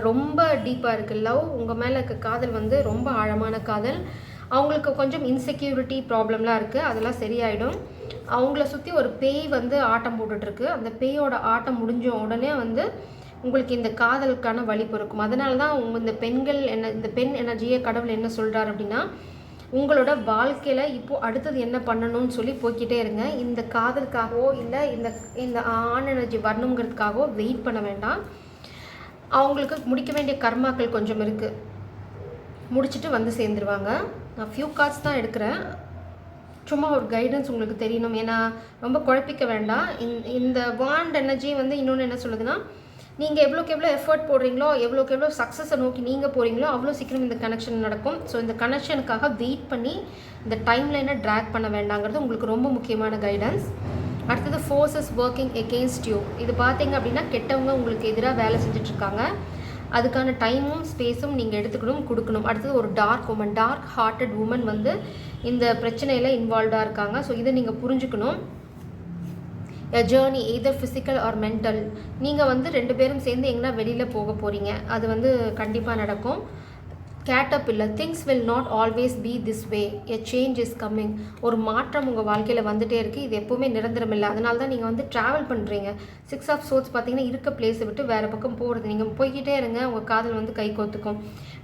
ரொம்ப டீப்பாக இருக்குது. லவ் உங்கள் மேலே இருக்க காதல் வந்து ரொம்ப ஆழமான காதல். அவங்களுக்கு கொஞ்சம் இன்செக்யூரிட்டி ப்ராப்ளம்லாம் இருக்குது, அதெல்லாம் சரியாயிடும். அவங்கள சுற்றி ஒரு பேய் வந்து ஆட்டம் போட்டுட்ருக்கு. அந்த பேயோட ஆட்டம் முடிஞ்ச உடனே வந்து உங்களுக்கு இந்த காதலுக்கான வழி பிறக்கும். அதனால தான் இந்த பெண் எனர்ஜியை கடவுள் என்ன சொல்கிறார் அப்படின்னா, உங்களோட வாழ்க்கையில் இப்போது அடுத்தது என்ன பண்ணணும்னு சொல்லி போய்கிட்டே இருங்க. இந்த காதலுக்காகவோ இல்லை இந்த ஆண் எனர்ஜி வரணுங்கிறதுக்காகவோ வெயிட் பண்ண வேண்டாம். அவங்களுக்கு முடிக்க வேண்டிய கர்மாக்கள் கொஞ்சம் இருக்குது, முடிச்சுட்டு வந்து சேர்ந்துருவாங்க. நான் ஃபியூ கார்ட்ஸ் தான் எடுக்கிறேன், சும்மா ஒரு கைடன்ஸ் உங்களுக்கு தெரியணும். ஏன்னா ரொம்ப குழப்பிக்க வேண்டாம். இந்த வாண்ட் எனர்ஜி வந்து இன்னொன்று என்ன சொல்லுதுன்னா, நீங்கள் எவ்வளோக்கு எவ்வளோ எஃபர்ட் போடுறீங்களோ, எவ்வளோக்கு எவ்வளோ சக்ஸஸை நோக்கி நீங்கள் போகிறீங்களோ அவ்வளோ சீக்கிரம் இந்த கனெக்ஷன் நடக்கும். ஸோ இந்த கனெக்ஷனுக்காக வெயிட் பண்ணி இந்த டைம் லைனை ட்ராக் பண்ண வேண்டாங்கிறது உங்களுக்கு ரொம்ப முக்கியமான கைடன்ஸ். அடுத்தது ஃபோர்ஸஸ் ஒர்க்கிங் எகெயின்ஸ்ட் யூ. இது பார்த்தீங்க அப்படின்னா கெட்டவங்க உங்களுக்கு எதிராக வேலை செஞ்சிட்ருக்காங்க. அதுக்கான டைமும் ஸ்பேஸும் நீங்கள் எடுத்துக்கணும், கொடுக்கணும். அடுத்தது ஒரு டார்க் ஹார்ட்டட் உமன் வந்து இந்த பிரச்சனையில் இன்வால்வ்டாக இருக்காங்க. ஸோ இதை நீங்கள் புரிஞ்சுக்கணும். எ journey either physical R mental. நீங்கள் வந்து 2 பேரும் சேர்ந்து எங்கன்னா வெளியில் போக போகிறீங்க, அது வந்து கண்டிப்பாக நடக்கும். Caterpillar, things will not always be this way, a change is coming. ஒரு மாற்றம் உங்கள் வாழ்க்கையில் வந்துகிட்டே இருக்குது, இது எப்போவுமே நிரந்தரம் இல்லை. அதனால தான் நீங்கள் வந்து ட்ராவல் பண்ணுறீங்க. 6 ஆஃப் சோர்ஸ் பார்த்தீங்கன்னா இருக்க பிளேஸை விட்டு வேறு பக்கம் போகிறது. நீங்கள் போய்கிட்டே இருங்க, உங்கள் காதல் வந்து கை கோத்துக்கும்.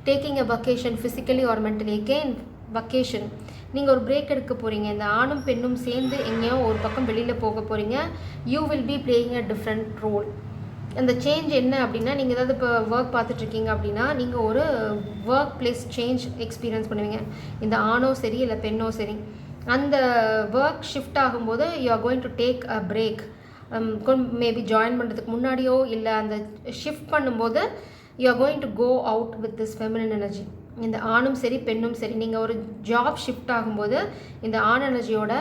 Taking a vacation physically or mentally. Again vacation, நீங்கள் ஒரு பிரேக் எடுக்க போகிறீங்க. இந்த ஆணும் பெண்ணும் சேர்ந்து எங்கேயோ ஒரு பக்கம் வெளியில் போக போகிறீங்க. You will be playing a different role. அந்த சேஞ்ச் என்ன அப்படின்னா, நீங்கள் ஏதாவது இப்போ ஒர்க் பார்த்துட்ருக்கீங்க அப்படின்னா நீங்கள் ஒரு ஒர்க் பிளேஸ் சேஞ்ச் எக்ஸ்பீரியன்ஸ் பண்ணுவீங்க. இந்த ஆணோ சரி இல்லை பெண்ணோ சரி, அந்த ஒர்க் ஷிஃப்ட் ஆகும்போது you are going to take a break. Maybe join பண்ணுறதுக்கு முன்னாடியோ இல்லை அந்த ஷிஃப்ட் பண்ணும்போது you are going to go out with this feminine energy. இந்த ஆணும் சரி பெண்ணும் சரி, நீங்கள் ஒரு ஜாப் ஷிஃப்ட் ஆகும்போது இந்த ஆண் எனர்ஜியோட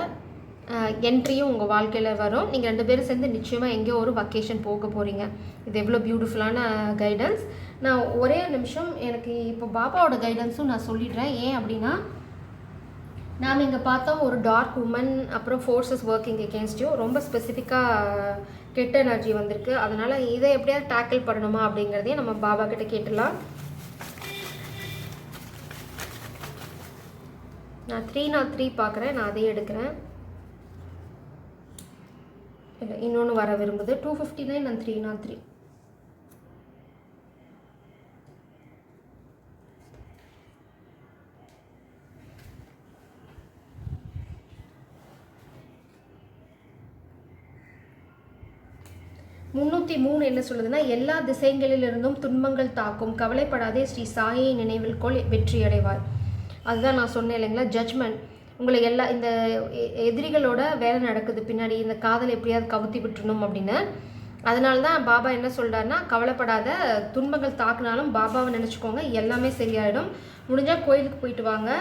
என்ட்ரியும் உங்கள் வாழ்க்கையில் வரும். நீங்கள் 2 பேரும் சேர்ந்து நிச்சயமாக எங்கேயோ ஒரு வக்கேஷன் போக போகிறீங்க. இது எவ்வளோ பியூட்டிஃபுல்லான கைடன்ஸ். நான் ஒரே நிமிஷம், எனக்கு இப்போ பாபாவோட கைடன்ஸும் நான் சொல்லிடுறேன். ஏன் அப்படின்னா நாம் இங்கே பார்த்தோம் ஒரு டார்க் உமன், அப்புறம் ஃபோர்ஸஸ் ஒர்க்கிங் எகேன்ஸ்ட் யூ, ரொம்ப ஸ்பெசிஃபிக்காக கெட்ட எனர்ஜி வந்திருக்கு. அதனால் இதை எப்படியாவது டேக்கிள் பண்ணணுமா அப்படிங்கிறதையும் நம்ம பாபா கிட்ட கேட்டுடலாம். நான் 303 பார்க்குறேன், நான் அதையே எடுக்கிறேன். இல்லை, இன்னொன்று வர விரும்புது. 259 நான் 303. முந்நூற்றி 3 என்ன சொல்லுதுன்னா, எல்லா திசைகளிலிருந்தும் துன்பங்கள் தாக்கும், கவலைப்படாதே, ஸ்ரீ சாயை நினைவில் கொள், வெற்றி அடைவாய். அதுதான் நான் சொன்னேன் இல்லைங்களா, ஜட்ஜ்மெண்ட். உங்களை எல்லா இந்த எதிரிகளோட வேலை நடக்குது பின்னாடி, இந்த காதலை எப்படியாவது கவுத்தி விட்டுணும் அப்படின்னு. அதனால தான் பாபா என்ன சொல்கிறாருன்னா, கவலைப்படாத, துன்பங்கள் தாக்குனாலும் பாபாவை நினச்சிக்கோங்க, எல்லாமே சரியாயிடும். முடிஞ்சால் கோயிலுக்கு போயிட்டு வாங்க.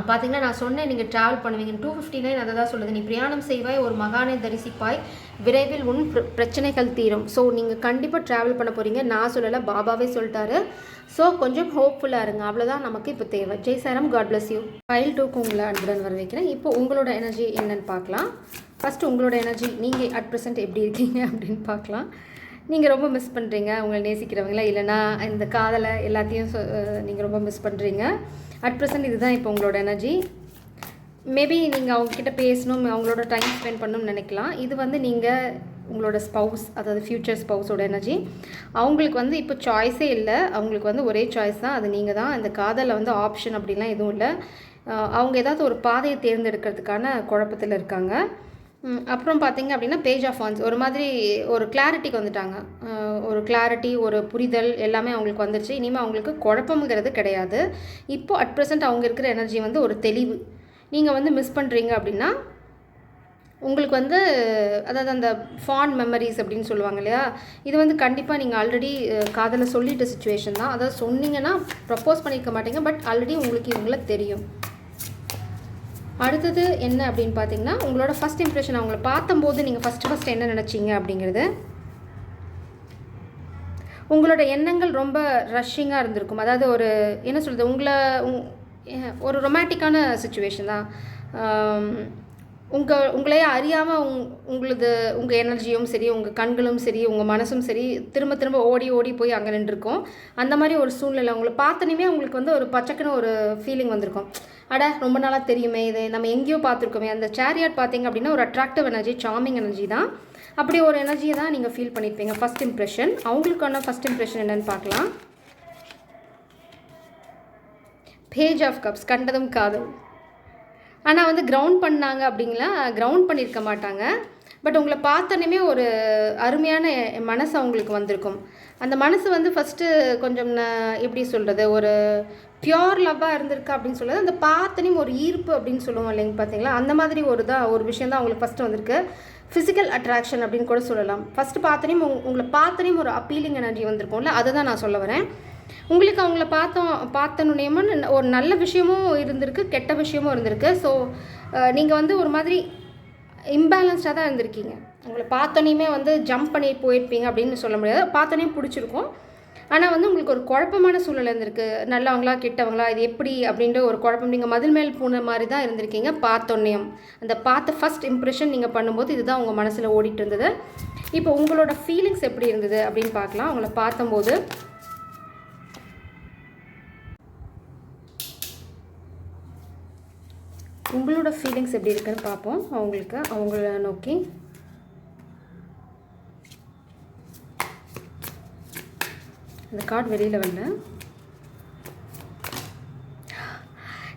பார்த்தீங்கன்னா நான் சொன்னேன் நீங்கள் ட்ராவல் பண்ணுவீங்க. 259 அதை தான் சொல்லுது. நீ பிரயாணம் செய்வாய், ஒரு மகானை தரிசிப்பாய், விரைவில் உன் பிரச்சனைகள் தீரும். ஸோ நீங்கள் கண்டிப்பாக ட்ராவல் பண்ண போகிறீங்க. நான் சொல்லலை, பாபாவே சொல்லிட்டாரு. ஸோ கொஞ்சம் ஹோப்ஃபுல்லாக இருங்க, அவ்வளோதான் நமக்கு இப்போ தேவை. ஜெய் சாரம், காட் பிளஸ் யூ. ஃபைல் 2க்கு உங்களை அன்புடன் வர வைக்கிறேன். இப்போ உங்களோட எனர்ஜி என்னன்னு பார்க்கலாம். ஃபஸ்ட்டு உங்களோட எனர்ஜி, நீங்கள் அட் ப்ரெசென்ட் எப்படி இருக்கீங்க அப்படின்னு பார்க்கலாம். நீங்கள் ரொம்ப மிஸ் பண்ணுறீங்க உங்களை நேசிக்கிறவங்களா, இல்லைனா இந்த காதலை எல்லாத்தையும் நீங்கள் ரொம்ப மிஸ் பண்ணுறீங்க. அட் ப்ரெசென்ட் இதுதான் இப்போ உங்களோட எனர்ஜி. மேபி நீங்கள் அவங்கக்கிட்ட பேசணும், அவங்களோட டைம் ஸ்பெண்ட் பண்ணணும்னு நினைக்கலாம். இது வந்து நீங்கள் உங்களோட ஸ்பவுஸ், அதாவது ஃப்யூச்சர் ஸ்பவுஸோட எனர்ஜி. அவங்களுக்கு வந்து இப்போ சாய்ஸே இல்லை, அவங்களுக்கு வந்து ஒரே சாய்ஸ் தான், அது நீங்கள் தான். அந்த காதலில் வந்து ஆப்ஷன் அப்படிலாம் எதுவும் இல்லை. அவங்க ஏதாவது ஒரு பாதையை தேர்ந்தெடுக்கிறதுக்கான குழப்பத்தில் இருக்காங்க. அப்புறம் பார்த்திங்க அப்படின்னா பேஜ் ஆஃப் வான்ஸ், ஒரு மாதிரி ஒரு கிளாரிட்டிக்கு வந்துட்டாங்க. ஒரு கிளாரிட்டி, ஒரு புரிதல் எல்லாமே அவங்களுக்கு வந்துருச்சு. இனிமேல் அவங்களுக்கு குழப்பம்ங்கிறது கிடையாது. இப்போது அட் ப்ரெசென்ட் அவங்க இருக்கிற எனர்ஜி வந்து ஒரு தெளிவு. நீங்கள் வந்து மிஸ் பண்ணுறீங்க அப்படின்னா உங்களுக்கு வந்து, அதாவது அந்த ஃபாண்ட் மெமரிஸ் அப்படின்னு சொல்லுவாங்க இல்லையா, இது வந்து கண்டிப்பாக நீங்கள் ஆல்ரெடி காதலை சொல்லிட்ட சுச்சுவேஷன் தான். அதாவது சொன்னீங்கன்னா ப்ரப்போஸ் பண்ணியிருக்க மாட்டீங்க, பட் ஆல்ரெடி உங்களுக்கு இவங்கள தெரியும். அடுத்தது என்ன அப்படின்னு பார்த்தீங்கன்னா, உங்களோட ஃபஸ்ட் இம்ப்ரெஷன், அவங்கள பார்த்தம்போது நீங்கள் ஃபஸ்ட்டு என்ன நினச்சிங்க அப்படிங்கிறது. உங்களோட எண்ணங்கள் ரொம்ப ரஷ்ஷிங்காக இருந்திருக்கும். அதாவது ஒரு என்ன சொல்கிறது, ஒரு ரொமான்டிக்கான சுச்சுவேஷன் தான். உங்களையே அறியாமல் உங்கள் எனர்ஜியும் சரி, உங்கள் கண்களும் சரி, உங்கள் மனசும் சரி திரும்ப திரும்ப ஓடி ஓடி போய் அங்கே நின்றுருக்கும். அந்த மாதிரி ஒரு சூழ்நிலை. உங்களை பார்த்தனுமே உங்களுக்கு வந்து ஒரு பச்சக்குன்னு ஒரு ஃபீலிங் வந்திருக்கும். அட ரொம்ப நாளாக தெரியுமே, இது நம்ம எங்கேயோ பார்த்துருக்கோமே. அந்த சேரியாட் பார்த்தீங்க அப்படின்னா ஒரு அட்ராக்டிவ் எனர்ஜி, சார்மிங் எனர்ஜி தான். அப்படி ஒரு எனர்ஜியை தான் நீங்கள் ஃபீல் பண்ணியிருப்பீங்க. ஃபஸ்ட் இம்ப்ரெஷன், அவங்களுக்கான ஃபஸ்ட் இம்ப்ரெஷன் என்னென்னு பார்க்கலாம். பேஜ் ஆஃப் கப்ஸ், கண்டதும் காதல். ஆனால் வந்து கிரவுண்ட் பண்ணாங்க அப்படிங்கலாம், கிரவுண்ட் பண்ணியிருக்க மாட்டாங்க. பட் உங்களை பார்த்தோன்னே ஒரு அருமையான மனசு அவங்களுக்கு வந்திருக்கும். அந்த மனசு வந்து ஃபஸ்ட்டு கொஞ்சம் எப்படி சொல்கிறது, ஒரு பியோர் லவ்வாக இருந்திருக்கு அப்படின்னு சொல்லுறது. அந்த பார்த்தனையும் ஒரு ஈர்ப்பு அப்படின்னு சொல்லுவோம் இல்லைங்க, பார்த்தீங்களா, அந்த மாதிரி ஒரு விஷயம் தான் அவங்களுக்கு ஃபஸ்ட்டு வந்திருக்கு. ஃபிசிக்கல் அட்ராக்ஷன் அப்படின்னு கூட சொல்லலாம். ஃபஸ்ட்டு பார்த்தனையும் உங்களை பார்த்தனையும் ஒரு அப்பீலிங் எனர்ஜி வந்திருக்கும்ல, அதை தான் நான் சொல்ல வரேன். உங்களுக்கு அவங்கள பார்த்தனுடையமோ ஒரு நல்ல விஷயமும் இருந்திருக்கு, கெட்ட விஷயமும் இருந்திருக்கு. ஸோ நீங்கள் வந்து ஒரு மாதிரி இம்பேலன்ஸ்டாக தான் இருந்திருக்கீங்க. உங்களை பார்த்தோன்னே வந்து ஜம்ப் பண்ணி போயிருப்பீங்க அப்படின்னு சொல்ல முடியாது. பார்த்தோன்னே பிடிச்சிருக்கும். ஆனால் வந்து உங்களுக்கு ஒரு குழப்பமான சூழ்நிலை இருந்திருக்கு. நல்லவங்களா கெட்டவங்களா, இது எப்படி அப்படின்ற ஒரு குழப்பம். நீங்கள் மதில் மேல் பூன மாதிரி தான் இருந்திருக்கீங்க பார்த்தோன்னையும். அந்த பார்த்த ஃபஸ்ட் இம்ப்ரெஷன் நீங்கள் பண்ணும்போது இதுதான் உங்கள் மனசில் ஓடிட்டு இருந்தது. இப்போ உங்களோட ஃபீலிங்ஸ் எப்படி இருந்தது அப்படின்னு பார்க்கலாம். அவங்கள பார்த்தம்போது உங்களோட ஃபீலிங்ஸ் எப்படி இருக்குன்னு பார்ப்போம். அவங்கள நோக்கி இந்த கார்டு வெளியில் வரல.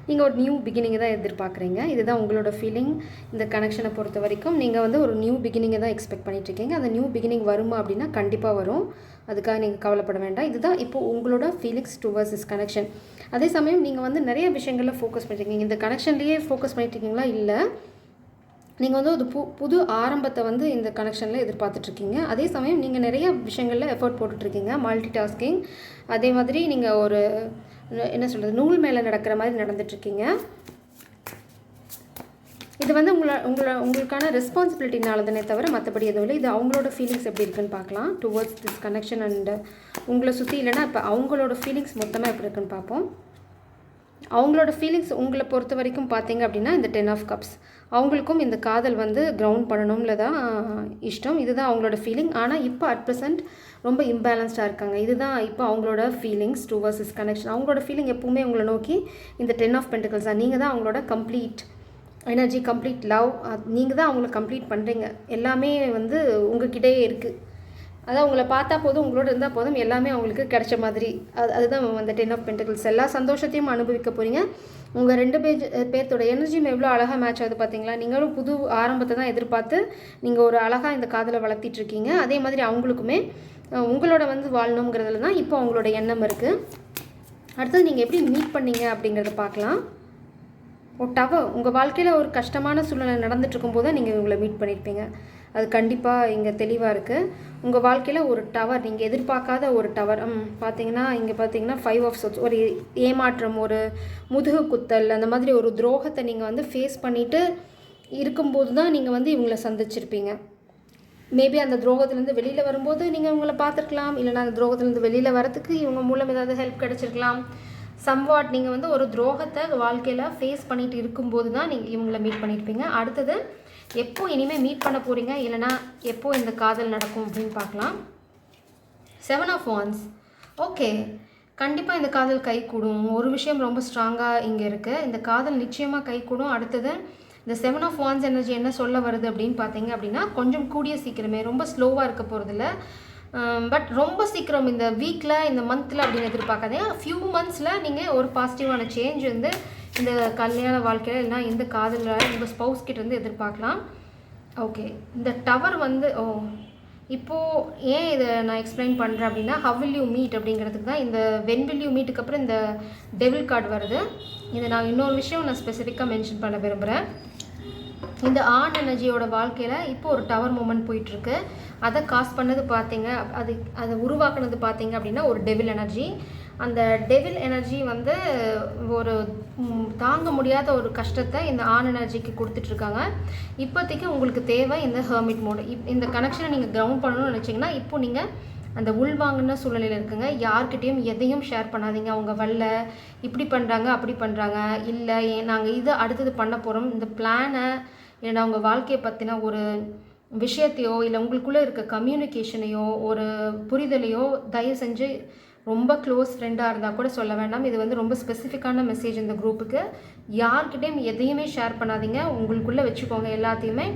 நீங்கள் ஒரு நியூ பிகினிங்கை தான் எதிர்பார்க்குறீங்க. இதுதான் உங்களோட ஃபீலிங். இந்த கனெக்ஷனை பொறுத்த வரைக்கும் நீங்கள் வந்து ஒரு நியூ பிகினிங்கை தான் எக்ஸ்பெக்ட் பண்ணிகிட்ருக்கீங்க. அந்த நியூ பிகினிங் வருமா அப்படின்னா கண்டிப்பாக வரும். அதுக்காக நீங்கள் கவலைப்பட வேண்டாம். இதுதான் இப்போது உங்களோட ஃபீலிங்ஸ் டுவர்ட்ஸ் திஸ் கனெக்ஷன். அதே சமயம் நீங்கள் வந்து நிறைய விஷயங்களில் ஃபோக்கஸ் பண்ணிருக்கீங்க. இந்த கனெக்ஷன்லேயே ஃபோக்கஸ் பண்ணிட்டுருக்கீங்களா, இல்லை நீங்கள் வந்து ஒரு புது ஆரம்பத்தை வந்து இந்த கனெக்ஷனில் எதிர்பார்த்துட்ருக்கீங்க. அதே சமயம் நீங்கள் நிறைய விஷயங்களில் எஃபர்ட் போட்டுட்ருக்கீங்க, மல்டி டாஸ்கிங். அதே மாதிரி நீங்கள் ஒரு என்ன சொல்கிறது, நூல் மேலே நடக்கிற மாதிரி நடந்துட்டுருக்கீங்க. இது வந்து உங்களுக்கான ரெஸ்பான்சிபிலிட்டினால தானே தவிர மற்றபடி எதுவும் இல்லை. இது அவங்களோட ஃபீலிங்ஸ் எப்படி இருக்குன்னு பார்க்கலாம் டுவர்ட்ஸ் திஸ் கனெக்ஷன். அண்ட் உங்களை சுற்றி இல்லைன்னா இப்போ அவங்களோட ஃபீலிங்ஸ் மொத்தமாக எப்படி இருக்குன்னு பார்ப்போம். அவங்களோட ஃபீலிங்ஸ் உங்களை பொறுத்த வரைக்கும் பார்த்தீங்க அப்படின்னா இந்த 10 ஆஃப் கப்ஸ், அவங்களுக்கும் இந்த காதல் வந்து கிரவுண்ட் பண்ணணும்ல தான் இஷ்டம். இதுதான் அவங்களோட ஃபீலிங். ஆனால் இப்போ அட் ப்ரெசென்ட் ரொம்ப இம்பேலன்ஸ்டாக இருக்காங்க. இதுதான் இப்போ அவங்களோட ஃபீலிங்ஸ் டுவர்ட்ஸ் திஸ் கனெக்ஷன். அவங்களோட ஃபீலிங் எப்பவுமே உங்களை நோக்கி இந்த 10 ஆஃப் பென்டிகல்ஸ் தான். நீங்கள் தான் அவங்களோட கம்ப்ளீட் எனர்ஜி, கம்ப்ளீட் லவ். நீங்கள் தான் அவங்கள கம்ப்ளீட் பண்ணுறீங்க. எல்லாமே வந்து உங்ககிட்டயே இருக்குது. அதான் உங்களை பார்த்தா போதும், உங்களோட இருந்தால் போதும், எல்லாமே அவங்களுக்கு கிடைச்ச மாதிரி. அதுதான் அந்த 10 ஆஃப் பென்டிகல்ஸ். எல்லா சந்தோஷத்தையும் அனுபவிக்க போகிறீங்க. உங்கள் 2 பேர்த்தோட எனர்ஜியும் எவ்வளோ அழகாக மேட்ச் ஆகுது பார்த்தீங்களா? நீங்களும் புது ஆரம்பத்தை தான் எதிர்பார்த்து நீங்கள் ஒரு அழகாக இந்த காதலை வளர்த்திட்ருக்கீங்க. அதே மாதிரி அவங்களுக்குமே உங்களோட வந்து வாழணுங்கிறதுல தான் இப்போ அவங்களோட எண்ணம் இருக்குது. அடுத்தது நீங்கள் எப்படி மீட் பண்ணீங்க அப்படிங்கிறத பார்க்கலாம். ஒரு டவர், உங்கள் வாழ்க்கையில் ஒரு கஷ்டமான சூழ்நிலை நடந்துகிட்ருக்கும் போது தான் நீங்கள் உங்களை மீட் பண்ணியிருப்பீங்க. அது கண்டிப்பாக இங்கே தெளிவாக இருக்குது. உங்கள் வாழ்க்கையில் ஒரு டவர், நீங்கள் எதிர்பார்க்காத ஒரு டவர். பார்த்தீங்கன்னா இங்கே பார்த்தீங்கன்னா 5 ஆஃப் சோர்ட்ஸ், ஒரு ஏமாற்றம், ஒரு முதுகு குத்தல், அந்த மாதிரி ஒரு துரோகத்தை நீங்கள் வந்து ஃபேஸ் பண்ணிவிட்டு இருக்கும்போது தான் நீங்கள் வந்து இவங்களை சந்திச்சிருப்பீங்க. மேபி அந்த துரோகத்துலேருந்து வெளியில் வரும்போது நீங்கள் இவங்களை பார்த்துருக்கலாம், இல்லைனா அந்த துரோகத்துலேருந்து வெளியில் வரத்துக்கு இவங்க மூலம் ஏதாவது ஹெல்ப் கிடச்சிருக்கலாம். சம்வாட் நீங்கள் வந்து ஒரு துரோகத்தை வாழ்க்கையில் ஃபேஸ் பண்ணிட்டு இருக்கும்போது தான் நீங்கள் இவங்களை மீட் பண்ணியிருப்பீங்க. அடுத்தது எப்போ இனிமேல் மீட் பண்ண போகிறீங்க, இல்லைனா எப்போ இந்த காதல் நடக்கும் அப்படின்னு பார்க்கலாம். 7 ஆஃப் வாண்ட்ஸ். ஓகே, கண்டிப்பாக இந்த காதல் கை கூடும். ஒரு விஷயம் ரொம்ப ஸ்ட்ராங்காக இங்கே இருக்குது. இந்த காதல் நிச்சயமாக கை கூடும். அடுத்தது இந்த 7 ஆஃப் வாண்ட்ஸ் எனர்ஜி என்ன சொல்ல வருது அப்படின்னு பார்த்தீங்க அப்படின்னா, கொஞ்சம் கூடிய சீக்கிரமே, ரொம்ப ஸ்லோவாக இருக்க போகிறதில்ல, பட் ரொம்ப சீக்கிரம் இந்த வீக்கில், இந்த மந்தில் அப்படின்னு எதிர்பார்க்காதீங்க. ஃபியூ மந்த்ஸில் நீங்கள் ஒரு பாசிட்டிவான சேஞ்ச் வந்து இந்த கல்யாண வாழ்க்கையில் இல்லைனா இந்த காதலில் உங்கள் ஸ்பவுஸ் கிட்ட வந்து எதிர்பார்க்கலாம். ஓகே, இந்த டவர் வந்து இப்போது ஏன் இதை நான் எக்ஸ்பிளைன் பண்ணுறேன் அப்படின்னா, ஹவ் வில் யூ மீட் அப்படிங்கிறதுக்கு தான். இந்த வென் வில் யூ மீட்டுக்கு அப்புறம் இந்த டெவில் கார்டு வருது. இதை நான் இன்னொரு விஷயம் நான் ஸ்பெசிஃபிக்காக மென்ஷன் பண்ண விரும்புகிறேன். இந்த ஆண் எனர்ஜியோட வாழ்க்கையில் இப்போ ஒரு டவர் மூமெண்ட் போயிட்டுருக்கு. அதை காஸ் பண்ணது பார்த்தீங்க, அதை உருவாக்குனது பார்த்தீங்க அப்படின்னா ஒரு டெவில் எனர்ஜி. அந்த டெவில் எனர்ஜி வந்து ஒரு தாங்க முடியாத ஒரு கஷ்டத்தை இந்த ஆண் எனர்ஜிக்கு கொடுத்துட்ருக்காங்க. இப்போதைக்கு உங்களுக்கு தேவை இந்த ஹெர்மிட் மோடு. இந்த கனெக்ஷனை நீங்கள் கிரவுண்ட் பண்ணணும்னு நினச்சிங்கன்னா இப்போ நீங்கள் அந்த உள்வாங்கின சூழ்நிலையில் இருக்குங்க. யார்கிட்டையும் எதையும் ஷேர் பண்ணாதீங்க. அவங்க வரல, இப்படி பண்ணுறாங்க, அப்படி பண்ணுறாங்க, இல்லை நாங்கள் இதை அடுத்தது பண்ண போகிறோம், இந்த பிளானை, இல்லைனா உங்கள் வாழ்க்கையை பற்றின ஒரு விஷயத்தையோ, இல்லை உங்களுக்குள்ளே இருக்க கம்யூனிகேஷனையோ, ஒரு புரிதலையோ தயவு செஞ்சு ரொம்ப க்ளோஸ் ஃப்ரெண்டாக இருந்தால் கூட சொல்ல வேண்டாம். இது வந்து ரொம்ப ஸ்பெசிஃபிக்கான மெசேஜ் இந்த குரூப்புக்கு. யார்கிட்டையும் எதையுமே ஷேர் பண்ணாதீங்க, உங்களுக்குள்ளே வச்சுக்கோங்க எல்லாத்தையுமே.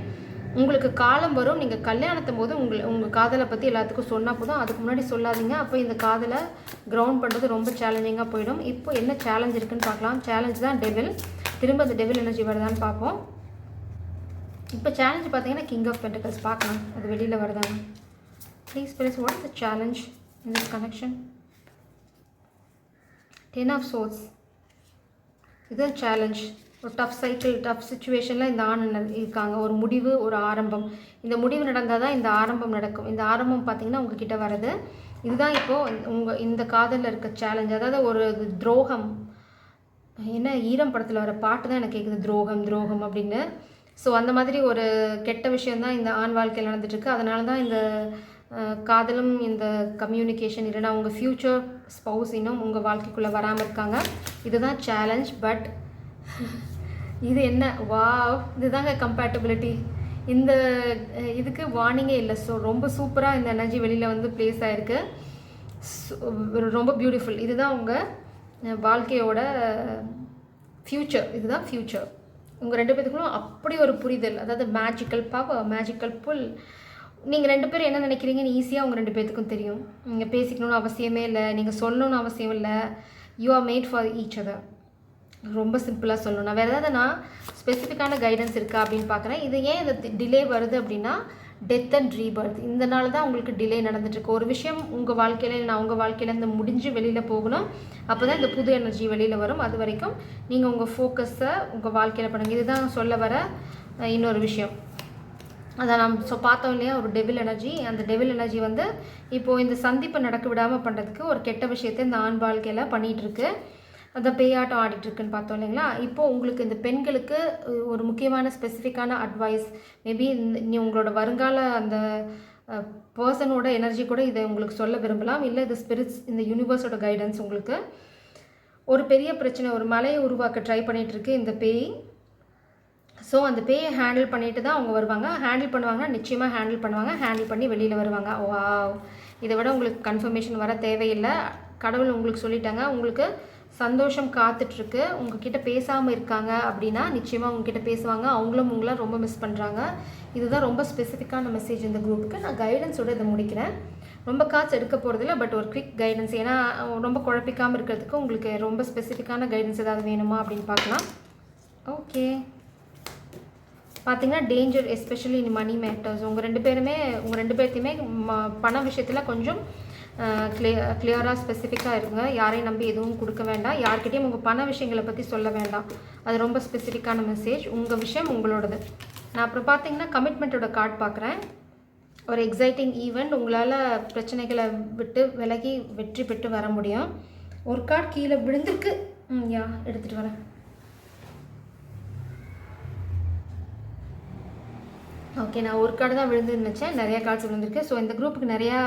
உங்களுக்கு காலம் வரும், நீங்கள் கல்யாணத்தும் போது உங்கள் காதலை பற்றி எல்லாத்துக்கும் சொன்னால் போதும், அதுக்கு முன்னாடி சொல்லாதீங்க. அப்போ இந்த காதலை கிரவுண்ட் பண்ணுறது ரொம்ப சேலஞ்சிங்காக போயிடும். இப்போ என்ன சேலஞ்ச் இருக்குதுன்னு பார்க்கலாம். சேலஞ்ச் தான் டெவில். திரும்ப அந்த டெவில் எனர்ஜி வருதான்னு பார்ப்போம். இப்போ சேலஞ்ச் பார்த்தீங்கன்னா கிங் ஆஃப் பென்டிகல்ஸ். பார்க்கலாம் அது வெளியில் வருதாங்க. Please please, what is the challenge in this connection? 10 of swords. இது சேலஞ்ச். ஒரு டஃப் சைக்கிள், டஃப் சுச்சுவேஷனில் இந்த ஆண் இருக்காங்க. ஒரு முடிவு, ஒரு ஆரம்பம். இந்த முடிவு நடந்தால் தான் இந்த ஆரம்பம் நடக்கும். இந்த ஆரம்பம் பார்த்திங்கன்னா உங்ககிட்ட வர்றது இதுதான். இப்போது இந்த காதலில் இருக்க சேலஞ்ச், அதாவது ஒரு துரோகம். என்ன ஈரம் படத்தில் வர பாட்டு தான் எனக்கு கேட்குது, துரோகம் துரோகம் அப்படின்னு. ஸோ அந்த மாதிரி ஒரு கெட்ட விஷயந்தான் இந்த ஆண் வாழ்க்கையில் நடந்துட்டுருக்கு. அதனால தான் இந்த காதலும் இந்த கம்யூனிகேஷன், இல்லைனா உங்கள் ஃப்யூச்சர் ஸ்பவுஸ் இன்னும் உங்கள் வாழ்க்கைக்குள்ளே வராமல் இருக்காங்க. இதுதான் சேலஞ்ச். பட் இது என்ன இதுதாங்க கம்பேட்டபிலிட்டி. இந்த இதுக்கு வார்னிங்கே இல்லை. ஸோ ரொம்ப சூப்பராக இந்த எனர்ஜி வெளியில் வந்து ப்ளேஸ் ஆகிருக்கு. ரொம்ப பியூட்டிஃபுல். இதுதான் உங்கள் வாழ்க்கையோட ஃப்யூச்சர். இதுதான் ஃப்யூச்சர். உங்கள் 2 பேத்துக்குள்ளும் அப்படி ஒரு புரிதல், அதாவது மேஜிக்கல் பவர், மேஜிக்கல் புல். நீங்கள் 2 பேரும் என்ன நினைக்கிறீங்கன்னு ஈஸியாக உங்கள் 2 பேத்துக்கும் தெரியும். நீங்கள் பேசிக்கணும்னு அவசியமே இல்லை, நீங்கள் சொல்லணும்னு அவசியம் இல்லை. You are made for each other. ரொம்ப சிம்பிளாக சொல்லணும். வேறு ஏதாவது நான் ஸ்பெசிஃபிக்கான கைடன்ஸ் இருக்கா அப்படின்னு பார்க்குறேன். இது ஏன் இந்த டிலே வருது அப்படின்னா, டெத் அண்ட் ரீபர்த். இதனால தான் உங்களுக்கு டிலே நடந்துட்டுருக்கு. ஒரு விஷயம் உங்கள் வாழ்க்கையில் இல்லை உங்கள் வாழ்க்கையிலேருந்து முடிஞ்சு வெளியில் போகணும். அப்போ தான் இந்த புது எனர்ஜி வெளியில் வரும். அது வரைக்கும் நீங்கள் உங்கள் ஃபோக்கஸை உங்கள் வாழ்க்கையில் பண்ணுங்கள். இதுதான் சொல்ல வர இன்னொரு விஷயம். அதை நம்ம பார்த்தோம் இல்லையா, ஒரு டெவில் எனர்ஜி. அந்த டெவில் எனர்ஜி வந்து இப்போது இந்த சந்திப்பை நடக்க விடாமல் பண்ணுறதுக்கு ஒரு கெட்ட விஷயத்தை இந்த ஆண் வாழ்க்கையில் பண்ணிகிட்ருக்கு. அந்த பேயாட்டம் ஆடிட்டுருக்குன்னு பார்த்தோம் இல்லைங்களா. இப்போது உங்களுக்கு இந்த பெண்களுக்கு ஒரு முக்கியமான ஸ்பெசிஃபிக்கான அட்வைஸ், மேபி நீ உங்களோட வருங்கால அந்த பர்சனோட எனர்ஜி கூட இதை உங்களுக்கு சொல்ல விரும்பலாம். இல்லை இது ஸ்பிரிட்ஸ், இந்த யூனிவர்ஸோட கைடன்ஸ் உங்களுக்கு. ஒரு பெரிய பிரச்சனை, ஒரு மலையை உருவாக்க ட்ரை பண்ணிகிட்ருக்கு இந்த பேய். ஸோ அந்த பேயை ஹேண்டில் பண்ணிட்டு தான் அவங்க வருவாங்க. ஹேண்டில் பண்ணுவாங்கன்னா நிச்சயமாக ஹேண்டில் பண்ணுவாங்க. ஹேண்டில் பண்ணி வெளியில் வருவாங்க. வாவ்! இதை விட உங்களுக்கு கன்ஃபர்மேஷன் வர தேவையில்லை. கடவுள் உங்களுக்கு சொல்லிட்டாங்க. உங்களுக்கு சந்தோஷம் காத்துட்ருக்கு. உங்ககிட்ட பேசாமல் இருக்காங்க அப்படின்னா நிச்சயமாக உங்ககிட்ட பேசுவாங்க. அவங்களும் உங்களை ரொம்ப மிஸ் பண்ணுறாங்க. இதுதான் ரொம்ப ஸ்பெசிஃபிக்கான மெசேஜ் இந்த குரூப்புக்கு. நான் கைடன்ஸோடு இதை முடிக்கிறேன். ரொம்ப காசு எடுக்க போகிறதில்ல, பட் ஒரு குவிக் கைடன்ஸ். ஏன்னா ரொம்ப குழப்பிக்காமல் இருக்கிறதுக்கு உங்களுக்கு ரொம்ப ஸ்பெசிஃபிக்கான கைடன்ஸ் ஏதாவது வேணுமா அப்படின்னு பார்க்கலாம். ஓகே, பார்த்தீங்கன்னா danger especially in money matters. உங்கள் ரெண்டு பேர்த்தையுமே பண விஷயத்தில் கொஞ்சம் கிளியராக ஸ்பெசிஃபிக்காக இருக்குங்க. யாரையும் நம்பி எதுவும் கொடுக்க வேண்டாம். யார்கிட்டையும் உங்கள் பண விஷயங்களை பற்றி சொல்ல வேண்டாம். அது ரொம்ப ஸ்பெசிஃபிக்கான மெசேஜ். உங்கள் விஷயம் உங்களோடது. நான் அப்புறம் பார்த்தீங்கன்னா கமிட்மெண்ட்டோட கார்டு பார்க்குறேன். ஒரு எக்ஸைட்டிங் ஈவெண்ட். உங்களால் பிரச்சனைகளை விட்டு விலகி வெற்றி பெற்று வர முடியும். ஒரு கார்டு கீழே விழுந்திருக்கு. எடுத்துகிட்டு வரேன். ஓகே, நான் ஒரு கார்டு தான் விழுந்துன்னு நினச்சேன். நிறையா கார்ட்ஸ் விழுந்திருக்கு. ஸோ இந்த குரூப்புக்கு நிறையா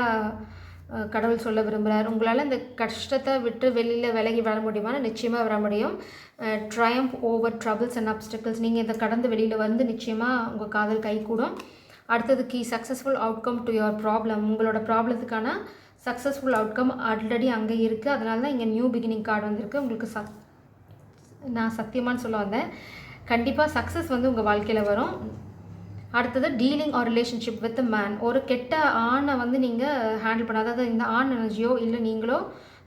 கடவுள் சொல்ல விரும்புகிறார். உங்களால் இந்த கஷ்டத்தை விட்டு வெளியில் விலகி வர முடியுமான்னு நிச்சயமாக வர முடியும். Triumph over troubles and அப்டக்கிள்ஸ். நீங்கள் இதை கடந்து வெளியில் வந்து நிச்சயமாக உங்கள் காதல் கைகூடும். அடுத்தது successful outcome to your problem. உங்களோட ப்ராப்ளத்துக்கான சக்ஸஸ்ஃபுல் அவுட்கம் ஆல்ரெடி அங்கே இருக்குது. அதனால தான் இங்கே நியூ பிகினிங் கார்டு வந்திருக்கு. உங்களுக்கு நான் சத்தியமானு சொல்ல வந்தேன். கண்டிப்பாக சக்ஸஸ் வந்து உங்கள் வாழ்க்கையில் வரும். அடுத்தது dealing or relationship with man. ஒரு கெட்ட ஆணை வந்து நீங்கள் ஹேண்டில் பண்ண, அதாவது இந்த ஆண் எனர்ஜியோ இல்லை நீங்களோ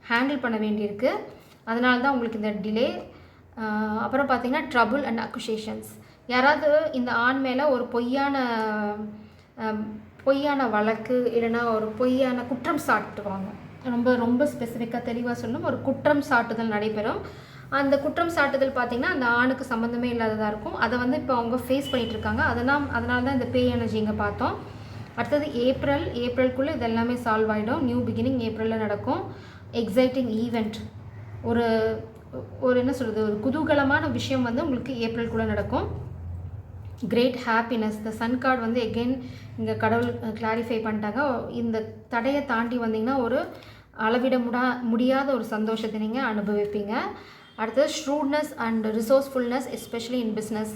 ஹேண்டில் பண்ண வேண்டியிருக்கு. அதனால தான் உங்களுக்கு இந்த டிலே. அப்புறம் பார்த்தீங்கன்னா ட்ரபுள் அண்ட் அக்குசேஷன்ஸ். யாராவது இந்த ஆண் மேலே ஒரு பொய்யான வழக்கு இல்லைன்னா ஒரு பொய்யான குற்றம் சாட்டுவாங்க. ரொம்ப ரொம்ப ஸ்பெசிஃபிக்காக தெளிவாக சொல்லணும். ஒரு குற்றம் சாட்டுதல் நடைபெறும். அந்த குற்றம் சாட்டுதல் பார்த்திங்கன்னா அந்த ஆணுக்கு சம்மந்தமே இல்லாததாக இருக்கும். அதை வந்து இப்போ அவங்க ஃபேஸ் பண்ணிகிட்ருக்காங்க. அதனால தான் இந்த பேய் எனர்ஜி இங்கே பார்த்தோம். அடுத்தது ஏப்ரலுக்குள்ளே இது எல்லாமே சால்வ் ஆகிடும். நியூ பிகினிங் ஏப்ரலில் நடக்கும். Exciting event. ஒரு என்ன சொல்கிறது, ஒரு குதூகலமான விஷயம் வந்து உங்களுக்கு ஏப்ரலுக்குள்ளே நடக்கும். Great happiness. The sun card வந்து எகெயின் இங்கே கடவுள் கிளாரிஃபை பண்ணிட்டாங்க. இந்த தடையை தாண்டி வந்தீங்கன்னா ஒரு அளவிட முடியாத ஒரு சந்தோஷத்தை நீங்கள் அனுபவிப்பீங்க. அடுத்தது ஷ்ரூட்னஸ் அண்ட் ரிசோர்ஸ்ஃபுல்னஸ் எஸ்பெஷலி இன் பிஸ்னஸ்.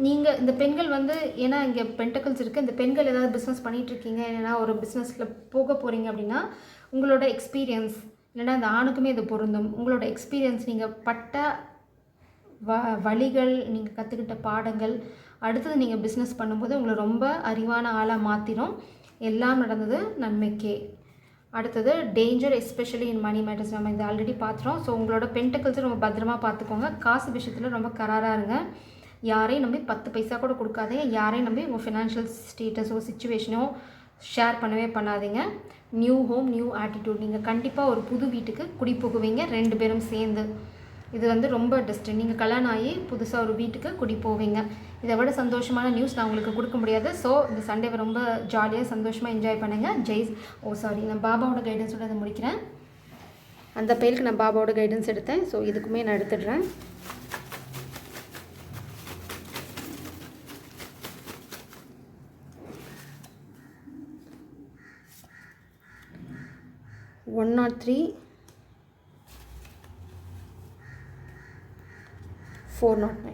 நீங்கள் இந்த பெண்கள் வந்து, ஏன்னா இங்கே பென்டக்கிள்ஸ் இருக்குது, இந்த பெண்கள் ஏதாவது பிஸ்னஸ் பண்ணிகிட்ருக்கீங்க, இல்லைன்னா ஒரு பிஸ்னஸில் போக போகிறீங்க அப்படின்னா உங்களோட எக்ஸ்பீரியன்ஸ், இல்லைன்னா அந்த ஆணுக்குமே இது பொருந்தும். உங்களோட எக்ஸ்பீரியன்ஸ், நீங்கள் பட்ட வழிகள், நீங்கள் கற்றுக்கிட்ட பாடங்கள், அடுத்தது நீங்கள் பிஸ்னஸ் பண்ணும்போது உங்களை ரொம்ப அறிவான ஆளாக மாற்றிடும். எல்லாம் நடந்தது நன்மைக்கே. அடுத்தது danger especially in money matters. நம்ம இது ஆல்ரெடி பார்த்துறோம். ஸோ உங்களோட பென்டக்கிள்ஸை ரொம்ப பத்திரமா பார்த்துக்கோங்க. காசு விஷயத்தில் ரொம்ப கராராக இருங்க. யாரையும் நம்பி 10 பைசா கூட கொடுக்காதீங்க. யாரையும் நம்பி உங்கள் ஃபினான்ஷியல் ஸ்டேட்டஸோ சிச்சுவேஷனோ ஷேர் பண்ணாதீங்க. New home new attitude. நீங்கள் கண்டிப்பாக ஒரு புது வீட்டுக்கு குடி போகுவீங்க 2 பேரும் சேர்ந்து. இது வந்து ரொம்ப டெஸ்டினி. நீங்கள் கல்யாணம் ஆகி புதுசாக ஒரு வீட்டுக்கு குடி போவீங்க. இதை விட சந்தோஷமான நியூஸ் நான் உங்களுக்கு கொடுக்க முடியாது. ஸோ இந்த சண்டேவை ரொம்ப ஜாலியாக சந்தோஷமாக என்ஜாய் பண்ணுங்கள். நான் பாபாவோட கைடன்ஸோடு அதை முடிக்கிறேன். அந்த பேருக்கு நான் பாபாவோட கைடன்ஸ் எடுத்தேன். ஸோ இதுக்குமே நான் எடுத்துடுறேன். (103) 409.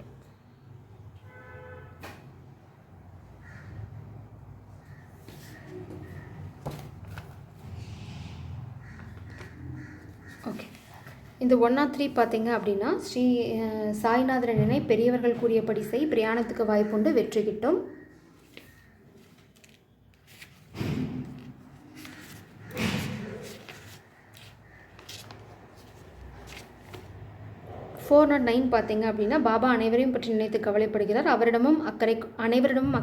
ஓகே, இந்த 103 பார்த்தீங்க அப்படின்னா, ஸ்ரீ சாய்நாதர் நினை பெரியவர்கள் கூறியபடி செய், பிரயாணத்துக்கு வாய்ப்புண்டு, வெற்றி கிட்டும். (409) பார்த்தீங்க அப்படின்னா, பாபா அனைவரையும் பற்றி நினைத்து கவலைப்படுகிறார். அனைவரிடமும்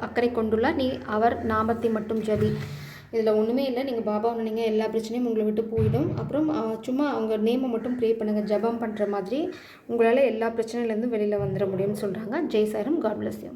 அக்கறை கொண்டுள்ளார். அவர் நாமத்தை மட்டும் ஜபி. இதில் ஒன்றுமே இல்லை. நீங்கள் பாபா நினைங்க, எல்லா பிரச்சனையும் உங்களை விட்டு போயிடும். அப்புறம் சும்மா அவங்க நேமை மட்டும் ப்ரே பண்ணுங்கள். ஜபம் பண்ணுற மாதிரி உங்களால் எல்லா பிரச்சனையிலேருந்து வெளியில் வந்துட முடியும்னு சொல்கிறாங்க. Jai Sairam. God bless you.